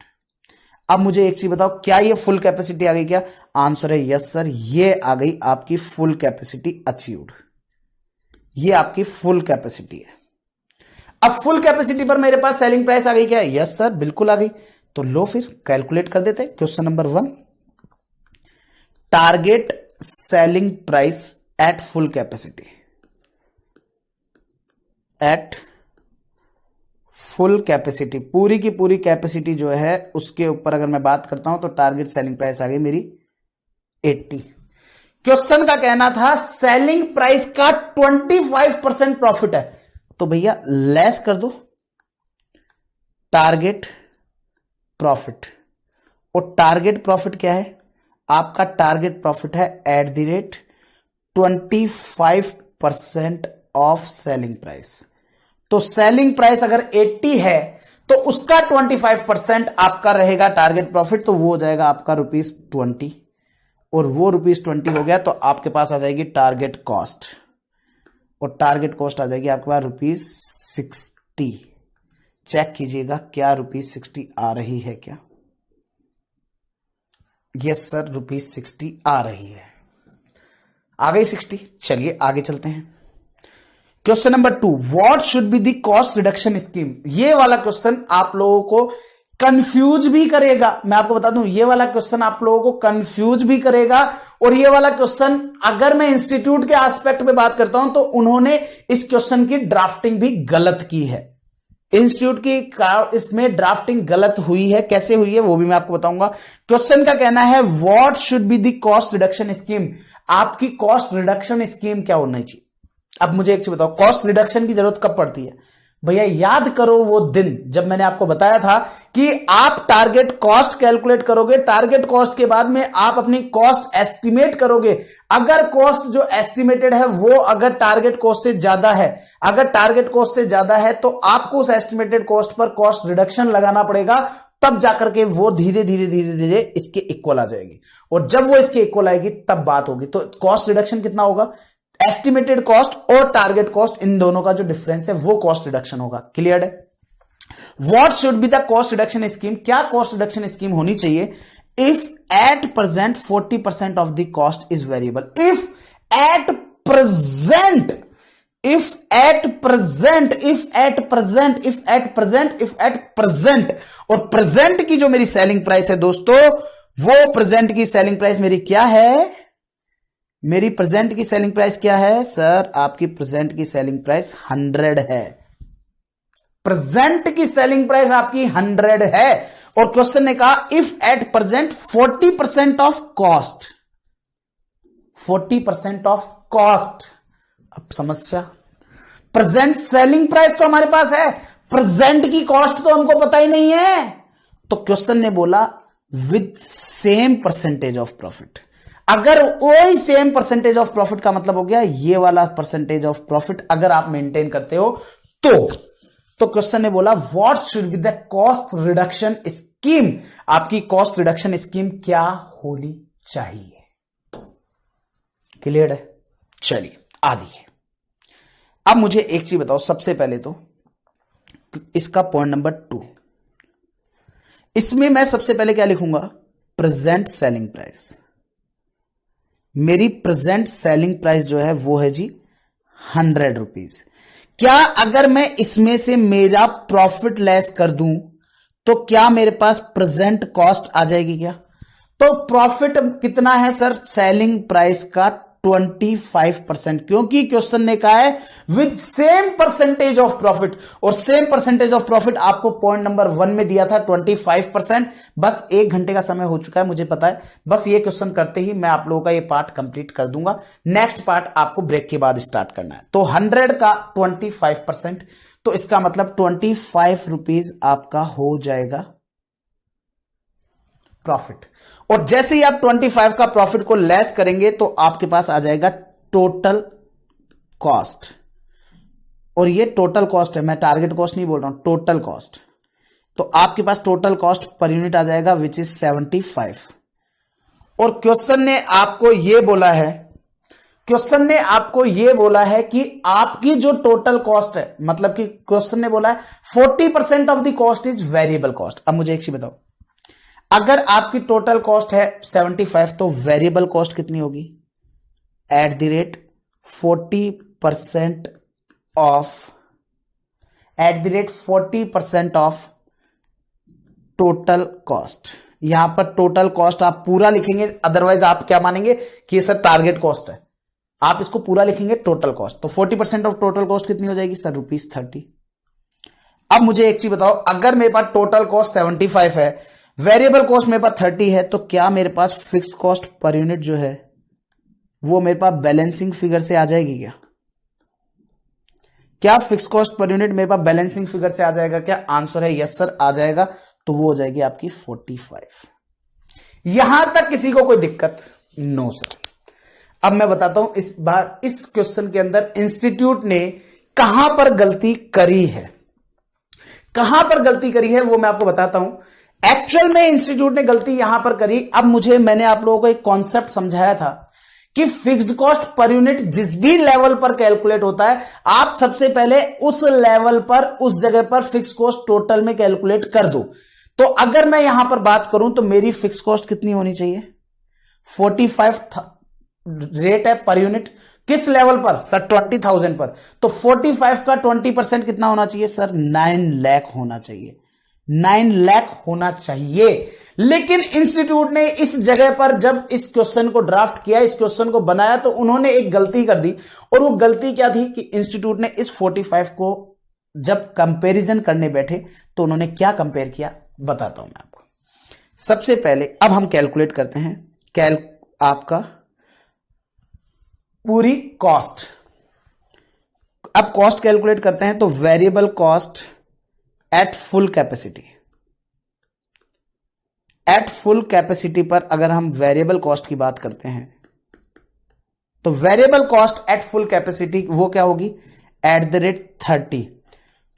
अब मुझे एक चीज बताओ, क्या ये फुल कैपेसिटी आ गई? क्या आंसर है यस सर, ये आ गई आपकी फुल कैपेसिटी अचीव्ड। ये आपकी फुल कैपेसिटी है। अब फुल कैपेसिटी पर मेरे पास सेलिंग प्राइस आ गई क्या? यस सर, बिल्कुल आ गई। तो लो फिर कैलकुलेट कर देते। Question number 1, target selling price at full capacity. At full capacity, पूरी की पूरी कैपेसिटी जो है उसके ऊपर अगर मैं बात करता हूं तो टारगेट सेलिंग प्राइस आ गई मेरी 80। क्वेश्चन का कहना था सेलिंग प्राइस का 25% प्रॉफिट है, तो भैया लेस कर दो टारगेट प्रॉफिट। और टारगेट प्रॉफिट क्या है? आपका टारगेट प्रॉफिट है at the rate 25% of selling price. तो सेलिंग प्राइस अगर 80 है तो उसका 25% आपका रहेगा टारगेट प्रॉफिट, तो वो हो जाएगा आपका ₹20। और वो ₹20 हो गया तो आपके पास आ जाएगी टारगेट कॉस्ट, और टारगेट कॉस्ट आ जाएगी आपके पास ₹60। चेक कीजिएगा क्या ₹60 आ रही है क्या? यस सर, ₹60 आ रही है। आ गई 60। चलिए आगे चलते हैं। Question number 2, what should be the cost reduction scheme. ये वाला क्वेश्चन आप लोगों को कंफ्यूज भी करेगा। मैं आपको बता दूं, ये वाला क्वेश्चन आप लोगों को कंफ्यूज भी करेगा। और ये वाला क्वेश्चन अगर मैं इंस्टीट्यूट के एस्पेक्ट में बात करता हूं तो उन्होंने इस क्वेश्चन की ड्राफ्टिंग भी गलत की है। इंस्टीट्यूट की इसमें ड्राफ्टिंग गलत हुई है। कैसे हुई है वो भी मैं आपको बताऊंगा। क्वेश्चन का कहना है what should be the cost reduction scheme. आपकी कॉस्ट रिडक्शन स्कीम क्या होना चाहिए? अब मुझे एक चीज बताओ, कॉस्ट रिडक्शन की जरूरत कब पड़ती है? भैया याद करो वो दिन जब मैंने आपको बताया था कि आप टारगेट कॉस्ट कैलकुलेट करोगे, टारगेट कॉस्ट के बाद में आप अपनी कॉस्ट एस्टिमेट करोगे। अगर कॉस्ट जो एस्टिमेटेड है वो अगर टारगेट कॉस्ट से ज्यादा है, अगर टारगेट कॉस्ट से ज्यादा है तो आपको उस estimated cost per cost reduction लगाना पड़ेगा, तब जाकर के वो धीरे धीरे धीरे धीरे इसके इक्वल आ जाएगी। और जब वो इसके इक्वल आएगी तब बात होगी। तो कॉस्ट रिडक्शन कितना होगा? एस्टिमेटेड कॉस्ट और टारगेट कॉस्ट, इन दोनों का जो डिफरेंस है वो कॉस्ट रिडक्शन होगा। क्लियर है? What should be the cost reduction scheme, क्या कॉस्ट रिडक्शन स्कीम होनी चाहिए if at present 40% of the cost is variable. If at present और प्रेजेंट की जो मेरी सेलिंग प्राइस है दोस्तों, वो प्रेजेंट की सेलिंग प्राइस मेरी क्या है, मेरी प्रेजेंट की सेलिंग प्राइस क्या है सर, आपकी प्रेजेंट की सेलिंग प्राइस 100 है। प्रेजेंट की सेलिंग प्राइस आपकी 100 है और क्वेश्चन ने कहा if at present 40% of cost, 40% of cost. अब समस्या, प्रेजेंट सेलिंग प्राइस तो हमारे पास है, प्रेजेंट की कॉस्ट तो हमको पता ही नहीं है। तो क्वेश्चन ने बोला with same percentage of profit. अगर वही सेम परसेंटेज ऑफ प्रॉफिट का मतलब हो गया ये वाला परसेंटेज ऑफ प्रॉफिट अगर आप मेंटेन करते हो तो क्वेश्चन ने बोला what should be the cost reduction scheme, आपकी कॉस्ट रिडक्शन स्कीम क्या होनी चाहिए। क्लियर है? चलिए आइए, अब मुझे एक चीज बताओ, सबसे पहले तो इसका पॉइंट नंबर 2, इसमें मैं सबसे पहले क्या लिखूंगा, प्रेजेंट सेलिंग प्राइस। मेरी प्रेजेंट सेलिंग प्राइस जो है वो है जी 100 रुपीज। क्या अगर मैं इसमें से मेरा प्रॉफिट लेस कर दूं तो क्या मेरे पास प्रेजेंट कॉस्ट आ जाएगी क्या? तो प्रॉफिट कितना है सर, सेलिंग प्राइस का 25%, क्योंकि क्वेश्चन ने कहा है with same percentage of profit, और सेम परसेंटेज ऑफ प्रॉफिट आपको पॉइंट नंबर 1 में दिया था 25%। बस 1 घंटे का समय हो चुका है, मुझे पता है। बस ये क्वेश्चन करते ही मैं आप लोगों का ये पार्ट कंप्लीट कर दूंगा। नेक्स्ट पार्ट आपको ब्रेक के बाद स्टार्ट करना है। तो 100 का 25%, तो इसका मतलब 25 रुपीज आपका हो जाएगा प्रॉफिट। और जैसे ही आप 25 का प्रॉफिट को लेस करेंगे तो आपके पास आ जाएगा टोटल कॉस्ट, और ये टोटल कॉस्ट है, मैं टारगेट कॉस्ट नहीं बोल रहा हूं, टोटल कॉस्ट। तो आपके पास टोटल कॉस्ट पर यूनिट आ जाएगा विच इज 75। और क्वेश्चन ने आपको यह बोला है, क्वेश्चन ने आपको यह बोला है कि आपकी जो टोटल कॉस्ट है, मतलब कि क्वेश्चन ने बोला है 40% of the cost is variable cost. अब मुझे एक चीज बताओ, अगर आपकी टोटल कॉस्ट है 75 तो वेरिएबल कॉस्ट कितनी होगी, at the rate 40% of total cost. यहां पर टोटल कॉस्ट आप पूरा लिखेंगे, अदरवाइज आप क्या मानेंगे कि ये सर टारगेट कॉस्ट है, आप इसको पूरा लिखेंगे टोटल कॉस्ट। तो 40% ऑफ टोटल कॉस्ट कितनी हो जाएगी सर, ₹30। अब मुझे एक चीज बताओ, अगर मेरे पास टोटल कॉस्ट 75 है, वेरिएबल कॉस्ट मेरे पास 30 है, तो क्या मेरे पास फिक्स कॉस्ट पर यूनिट जो है वो मेरे पास बैलेंसिंग फिगर से आ जाएगी क्या? क्या फिक्स कॉस्ट पर यूनिट मेरे पास बैलेंसिंग फिगर से आ जाएगा क्या? आंसर है यस सर, आ जाएगा। तो वो हो जाएगी आपकी 45। यहां तक किसी को कोई दिक्कत? No sir. अब मैं बताता हूं इस बार इस क्वेश्चन के अंदर इंस्टीट्यूट ने कहां पर गलती करी है, कहां पर गलती करी है वो मैं आपको बताता हूं। एक्चुअल में इंस्टीट्यूट ने गलती यहां पर करी। अब मैंने आप लोगों को एक कॉन्सेप्ट समझाया था कि फिक्स्ड कॉस्ट पर यूनिट जिस भी लेवल पर कैलकुलेट होता है, आप सबसे पहले उस लेवल पर, उस जगह पर फिक्स कॉस्ट टोटल में कैलकुलेट कर दो। तो अगर मैं यहां पर बात करूं तो मेरी फिक्स कॉस्ट कितनी होनी चाहिए, 45 रेट है पर यूनिट। किस लेवल पर सर, 20,000 पर। तो 45 का 20% कितना होना चाहिए सर, 9 लाख होना चाहिए, 9 लाख होना चाहिए। लेकिन इंस्टीट्यूट ने इस जगह पर जब इस क्वेश्चन को ड्राफ्ट किया, इस क्वेश्चन को बनाया, तो उन्होंने एक गलती कर दी। और वो गलती क्या थी कि इंस्टीट्यूट ने इस 45 को जब कंपैरिजन करने बैठे तो उन्होंने क्या कंपेयर किया, बताता हूं मैं आपको। सबसे पहले अब हम कैलकुलेट करते हैं आपका पूरी कॉस्ट। अब कॉस्ट कैलकुलेट करते हैं तो variable cost at full capacity, at full capacity पर अगर हम वेरिएबल कॉस्ट की बात करते हैं तो variable cost at full capacity वो क्या होगी, एट द रेट 30।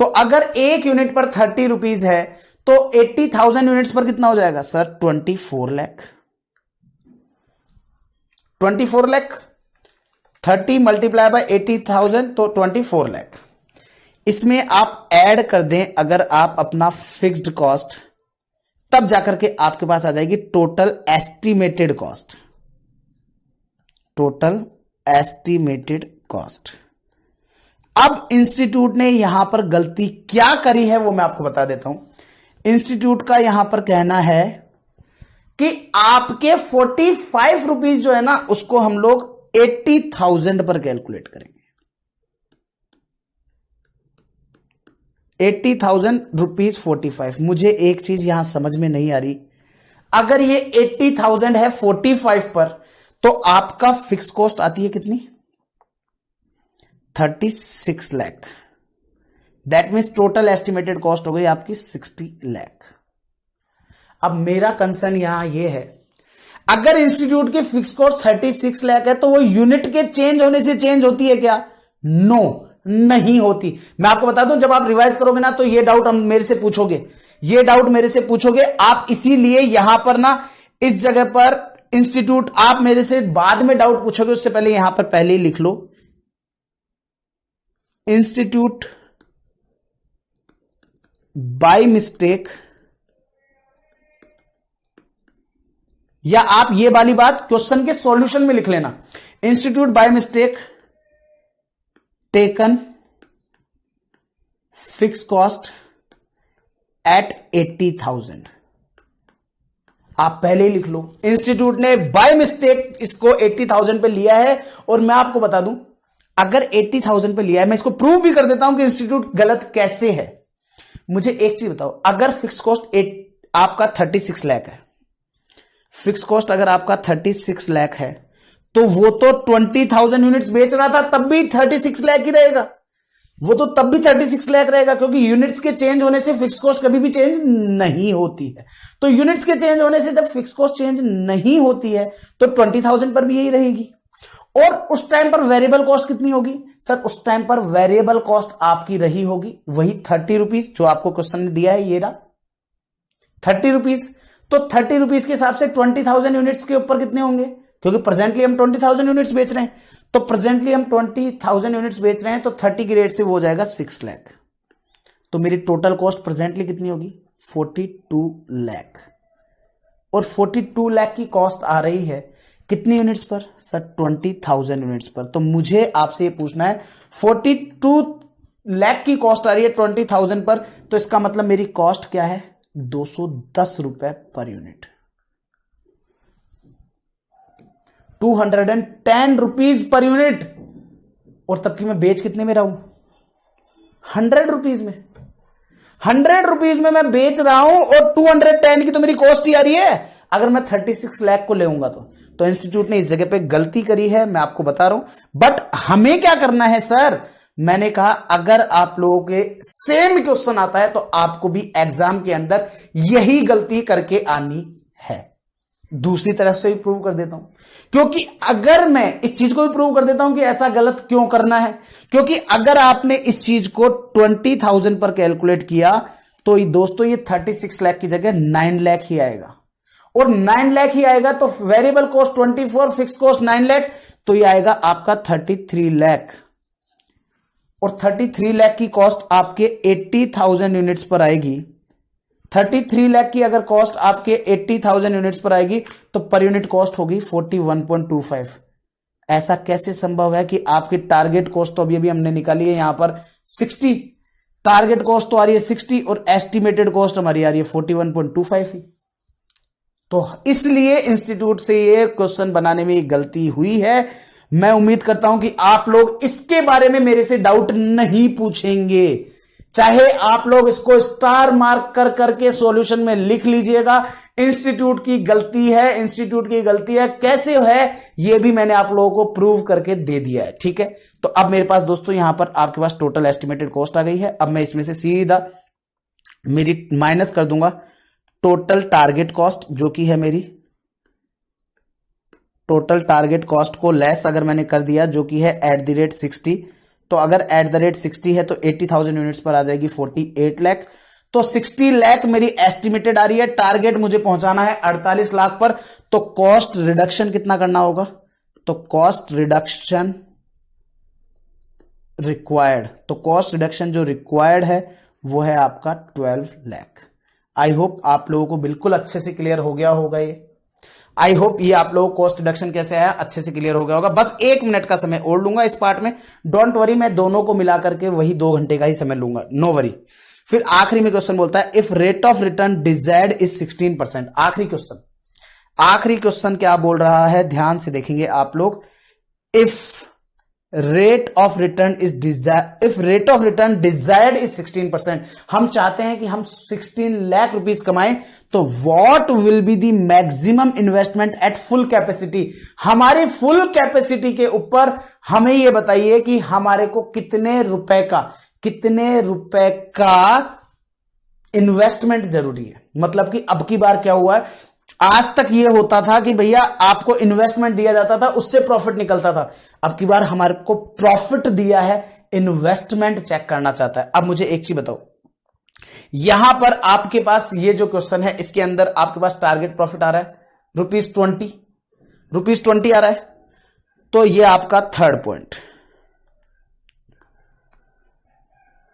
तो अगर एक यूनिट पर 30 रुपीज है तो 80,000 यूनिट्स पर कितना हो जाएगा sir, 24 lakh. 24 lakh 30 multiply by 80,000 तो 24 लाख। इसमें आप ऐड कर दें अगर आप अपना फिक्स्ड कॉस्ट, तब जाकर के आपके पास आ जाएगी total estimated cost. Total estimated cost. अब इंस्टीट्यूट ने यहां पर गलती क्या करी है वो मैं आपको बता देता हूं। इंस्टीट्यूट का यहां पर कहना है कि आपके 45 रुपीज जो है ना उसको हम लोग 80,000 पर कैलकुलेट करेंगे। 80,000 रुपीज 45। मुझे एक चीज यहां समझ में नहीं आ रही, अगर ये 80,000 है 45 पर, तो आपका फिक्स कॉस्ट आती है कितनी? 36 lakh. That means total estimated cost हो गई आपकी 60 लाख। अब मेरा कंसर्न यहां ये है, अगर इंस्टीट्यूट की फिक्स कॉस्ट 36 लाख है तो वो यूनिट के चेंज होने से चेंज होती है क्या? नो, नहीं होती। मैं आपको बता दूं, जब आप रिवाइज करोगे ना तो ये डाउट मेरे से पूछोगे, ये डाउट मेरे से पूछोगे आप। इसीलिए यहां पर ना इस जगह पर इंस्टीट्यूट आप मेरे से बाद में डाउट पूछोगे, उससे पहले यहां पर पहले ही लिख लो, इंस्टीट्यूट बाय मिस्टेक, या आप ये वाली बात क्वेश्चन के सॉल्यूशन में लिख लेना, institute by mistake taken fix cost at 80,000। आप पहले ही लिख लो, इंस्टीट्यूट ने बाय मिस्टेक इसको 80,000 पे लिया है। और मैं आपको बता दूं, अगर 80,000 पे लिया है, मैं इसको प्रूव भी कर देता हूं कि इंस्टीट्यूट गलत कैसे है। मुझे एक चीज बताओ, अगर फिक्स कॉस्ट आपका 36 लाख है, फिक्स कॉस्ट अगर आपका 36 लाख है, तो वो तो 20,000 यूनिट्स बेच रहा था तब भी 36 लाख ही रहेगा। वो तो तब भी 36 लाख रहेगा, क्योंकि यूनिट्स के चेंज होने से फिक्स कॉस्ट कभी भी चेंज नहीं होती है। तो यूनिट्स के चेंज होने से जब फिक्स कॉस्ट चेंज नहीं होती है तो 20,000 पर भी यही रहेगी। और उस टाइम पर वेरिएबल कॉस्ट कितनी होगी? सर उस टाइम पर वेरिएबल कॉस्ट आपकी रही होगी वही 30 रुपीज, जो आपको क्वेश्चन ने दिया है, ये रहा 30 रुपीज। तो 30 रुपीज के हिसाब से 20,000 यूनिट्स के ऊपर कितने होंगे? क्योंकि प्रेजेंटली हम 20,000 यूनिट्स बेच रहे हैं, तो प्रेजेंटली हम 20,000 यूनिट्स बेच रहे हैं, तो 30 की रेट से वो हो जाएगा 6 लाख। तो मेरी टोटल कॉस्ट प्रेजेंटली कितनी होगी? 42 लाख। और 42 लाख की कॉस्ट आ रही है कितनी यूनिट्स पर? सर 20,000 यूनिट्स पर। तो मुझे आपसे ये पूछना है, 42 लाख की कॉस्ट आ रही है 20,000 पर, तो इसका मतलब मेरी कॉस्ट क्या है? 210 रुपए per unit, 210 rupees per unit. और तब की मैं बेच कितने में रहा हूं? 100 रुपीज में। 100 रुपीज में मैं बेच रहा हूं और 210 की तो मेरी कॉस्ट ही आ रही है। अगर मैं 36 लाख को लेऊंगा तो इंस्टीट्यूट ने इस जगह पे गलती करी है, मैं आपको बता रहा हूं। बट हमें क्या करना है सर? मैंने कहा अगर आप लोगों के सेम क्वेश्चन आता है तो आपको भी एग्जाम के अंदर यही गलती करके आनी है। दूसरी तरफ से भी प्रूव कर देता हूं, क्योंकि अगर मैं इस चीज को भी प्रूव कर देता हूं कि ऐसा गलत क्यों करना है, क्योंकि अगर आपने इस चीज को 20,000 पर कैलकुलेट किया तो दोस्तों ये 36 लाख की जगह 9 लाख ही आएगा। और 9 लाख ही आएगा तो variable cost 24, fix cost 9 lakh, तो ये आएगा आपका 33 लाख। और 33 लाख की कॉस्ट आपके 80,000 यूनिट्स पर आएगी। 33 लाख की अगर कॉस्ट आपके 80,000 यूनिट्स पर आएगी तो पर यूनिट कॉस्ट होगी 41.25। ऐसा कैसे संभव है कि आपकी टारगेट कॉस्ट तो अभी हमने निकाली है यहां पर 60, टारगेट कॉस्ट तो आ रही है 60 और एस्टिमेटेड कॉस्ट हमारी आ रही है 41.25 ही। तो इसलिए इंस्टीट्यूट से ये क्वेश्चन बनाने में गलती हुई है। मैं उम्मीद करता हूं कि आप लोग इसके बारे में मेरे से डाउट नहीं पूछेंगे, चाहे आप लोग इसको स्टार मार्क कर करके सॉल्यूशन में लिख लीजिएगा। इंस्टीट्यूट की गलती है, इंस्टीट्यूट की गलती है। कैसे है ये भी मैंने आप लोगों को प्रूव करके दे दिया है, ठीक है। तो अब मेरे पास दोस्तों यहां पर आपके पास टोटल एस्टिमेटेड कॉस्ट आ गई है। अब मैं इसमें से सीधा मेरी माइनस कर दूंगा टोटल टारगेट कॉस्ट, जो कि है मेरी टोटल टारगेट कॉस्ट को लेस अगर मैंने कर दिया, जो कि है @60। तो अगर @60 है तो 80,000 यूनिट्स पर आ जाएगी 48 लाख। तो 60 लाख मेरी एस्टिमेटेड आ रही है, टारगेट मुझे पहुंचाना है 48 लाख पर। तो कॉस्ट रिडक्शन कितना करना होगा? तो कॉस्ट रिडक्शन रिक्वायर्ड, तो कॉस्ट रिडक्शन जो रिक्वायर्ड है वो है आपका 12 लाख। आई होप आप लोगों को बिल्कुल अच्छे से क्लियर हो गया होगा ये। आई होप ये आप लोगों को कॉस्ट रिडक्शन कैसे आया अच्छे से क्लियर हो गया होगा। बस 1 मिनट का समय और लूंगा इस पार्ट में, डोंट वरी, मैं दोनों को मिला करके वही 2 घंटे का ही समय लूंगा, नो वरी। फिर आखिरी में क्वेश्चन बोलता है if rate of return desired is 16%। आखिरी क्वेश्चन क्या बोल रहा है, ध्यान से देखेंगे आप लोग। If rate of return desired is 16%, हम चाहते हैं कि हम 16 लाख रुपीस कमाएं, तो what will be the maximum investment at full capacity. हमारी फुल कैपेसिटी के ऊपर हमें यह बताइए कि हमारे को कितने रुपए का इन्वेस्टमेंट जरूरी है। मतलब कि अब की बार क्या हुआ है, आज तक ये होता था कि भैया आपको इन्वेस्टमेंट दिया जाता था, उससे प्रॉफिट निकलता था। अब की बार हमारे को प्रॉफिट दिया है, इन्वेस्टमेंट चेक करना चाहता है। अब मुझे एक चीज बताओ, यहां पर आपके पास ये जो क्वेश्चन है इसके अंदर आपके पास टारगेट प्रॉफिट आ रहा है ₹20 आ रहा है, तो ये आपका थर्ड पॉइंट,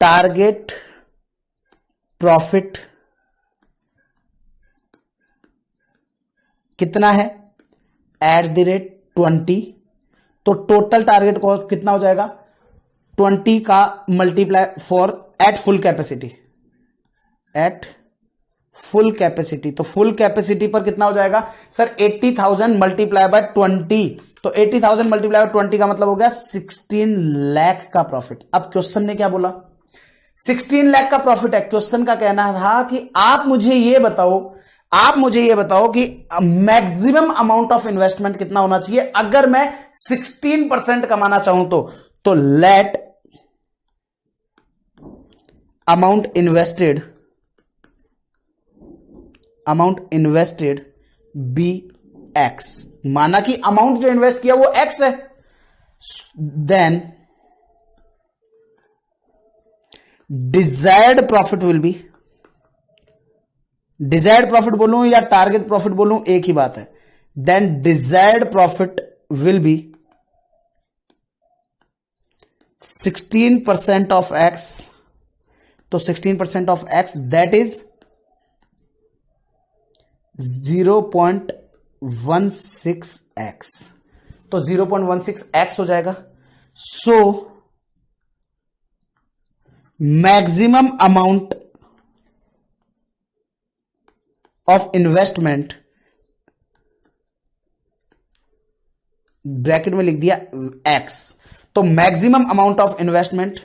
टारगेट प्रॉफिट कितना है @20, तो टोटल टारगेट कॉस्ट कितना हो जाएगा 20 का multiply for at full capacity, तो फुल कैपेसिटी पर कितना हो जाएगा सर 80,000 मल्टीप्लाई बाय 20, तो 80,000 मल्टीप्लाई बाय 20 का मतलब हो गया 16 लाख का प्रॉफिट। अब क्वेश्चन ने क्या बोला, 16 लाख का प्रॉफिट है। क्वेश्चन का कहना था कि आप मुझे ये बताओ कि मैक्सिमम अमाउंट ऑफ इन्वेस्टमेंट कितना होना चाहिए अगर मैं 16% कमाना चाहूं तो let amount invested be x, माना कि अमाउंट जो इन्वेस्ट किया वो एक्स है, देन डिजायर्ड प्रॉफिट बोलूं या टारगेट प्रॉफिट बोलूं एक ही बात है, then desired profit will be 16% of x, तो 16% of x that is 0.16x, तो 0.16x हो जाएगा। So maximum amount of investment, bracket में लिख दिया x, तो maximum amount of investment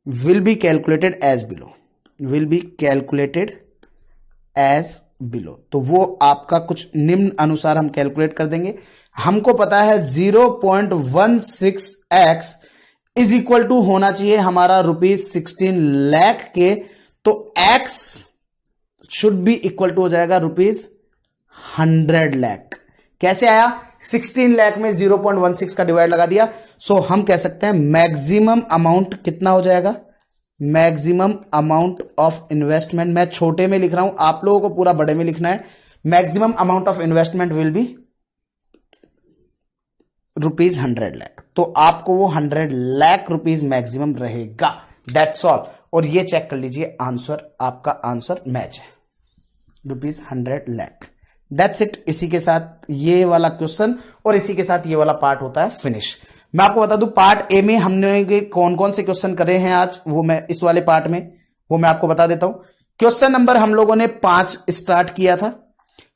will be calculated as below, तो वो आपका कुछ निम्न अनुसार हम कैलकुलेट कर देंगे। हमको पता है 0.16x इज इक्वल टू होना चाहिए हमारा ₹16 लाख के, तो x should be equal to हो जाएगा ₹100 लाख। कैसे आया, 16 लाख में 0.16 का डिवाइड लगा दिया। सो हम कह सकते हैं मैक्सिमम अमाउंट कितना हो जाएगा, मैक्सिमम अमाउंट ऑफ इन्वेस्टमेंट, मैं छोटे में लिख रहा हूं, आप लोगों को पूरा बड़े में लिखना है। Maximum amount of investment will B ₹100 lakh, तो आपको वो 100 लाख रुपीज मैक्सिमम रहेगा, दैट्स ऑल। और ये चेक कर लीजिए आंसर, आपका आंसर मैच है, ₹100 लाख, दैट्स इट। इसी के साथ ये वाला क्वेश्चन और इसी के साथ ये वाला पार्ट होता है फिनिश। मैं आपको बता दूं पार्ट ए में हमने कौन कौन से क्वेश्चन करे हैं आज, वो मैं इस वाले पार्ट में वो मैं आपको बता देता हूं। क्वेश्चन नंबर हम लोगों ने 5 स्टार्ट किया था,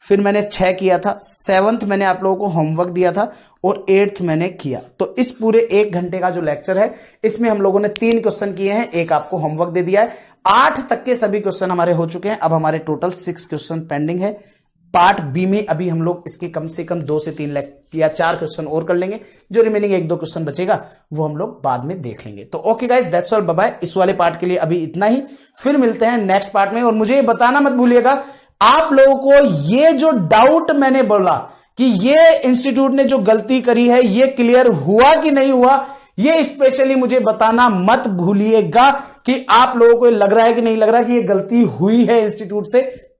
फिर मैंने 6 किया था, 7th मैंने आप लोगों को होमवर्क दिया था और 8th मैंने किया। तो इस पूरे 1 घंटे का जो लेक्चर है इसमें हम लोगों ने 3 क्वेश्चन किए हैं, एक आपको होमवर्क दे दिया है। 8 तक के सभी क्वेश्चन हमारे हो चुके हैं, अब हमारे टोटल 6 क्वेश्चन पेंडिंग है। पार्ट बी में अभी हम लोग इसके कम से कम 2 से 3 या 4 क्वेश्चन और कर लेंगे, जो रिमेनिंग 1-2 क्वेश्चन बचेगा वो हम लोग बाद में देख लेंगे। तो okay guys, that's all, bye bye. इस वाले पार्ट के लिए अभी इतना ही, फिर मिलते हैं नेक्स्ट पार्ट में। और मुझे ये बताना मत भूलिएगा आप लोगों को ये जो डाउट मैंने बोला कि ये इंस्टीट्यूट ने जो गलती करी है ये क्लियर हुआ कि नहीं हुआ, ये स्पेशली मुझे बताना मत भूलिएगा कि आप लोगों को लग रहा है कि नहीं लग रहा कि ये गलती हुई है इंस्टीट्यूट से,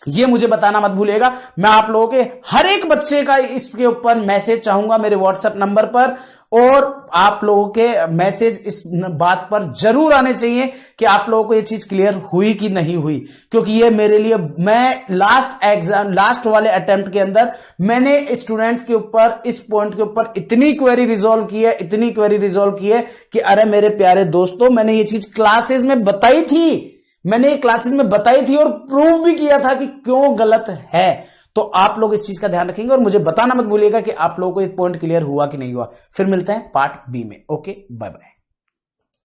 ये मुझे बताना मत भूलिएगा। मैं आप लोगों के हर एक बच्चे का इसके ऊपर मैसेज चाहूंगा मेरे व्हाट्सएप नंबर पर, और आप लोगों के मैसेज इस बात पर जरूर आने चाहिए कि आप लोगों को ये चीज क्लियर हुई कि नहीं हुई, क्योंकि ये मेरे लिए, मैं लास्ट वाले अटेम्प्ट के अंदर मैंने स्टूडेंट्स के ऊपर इस पॉइंट के ऊपर इतनी क्वेरी रिजॉल्व की है कि अरे मेरे प्यारे दोस्तों, मैंने ये चीज क्लासेस में बताई थी और प्रूव भी किया था कि क्यों गलत है। तो आप लोग इस चीज का ध्यान रखेंगे और मुझे बताना मत भूलिएगा कि आप लोगों को एक पॉइंट क्लियर हुआ कि नहीं हुआ। फिर मिलते हैं पार्ट बी में। Okay, bye bye.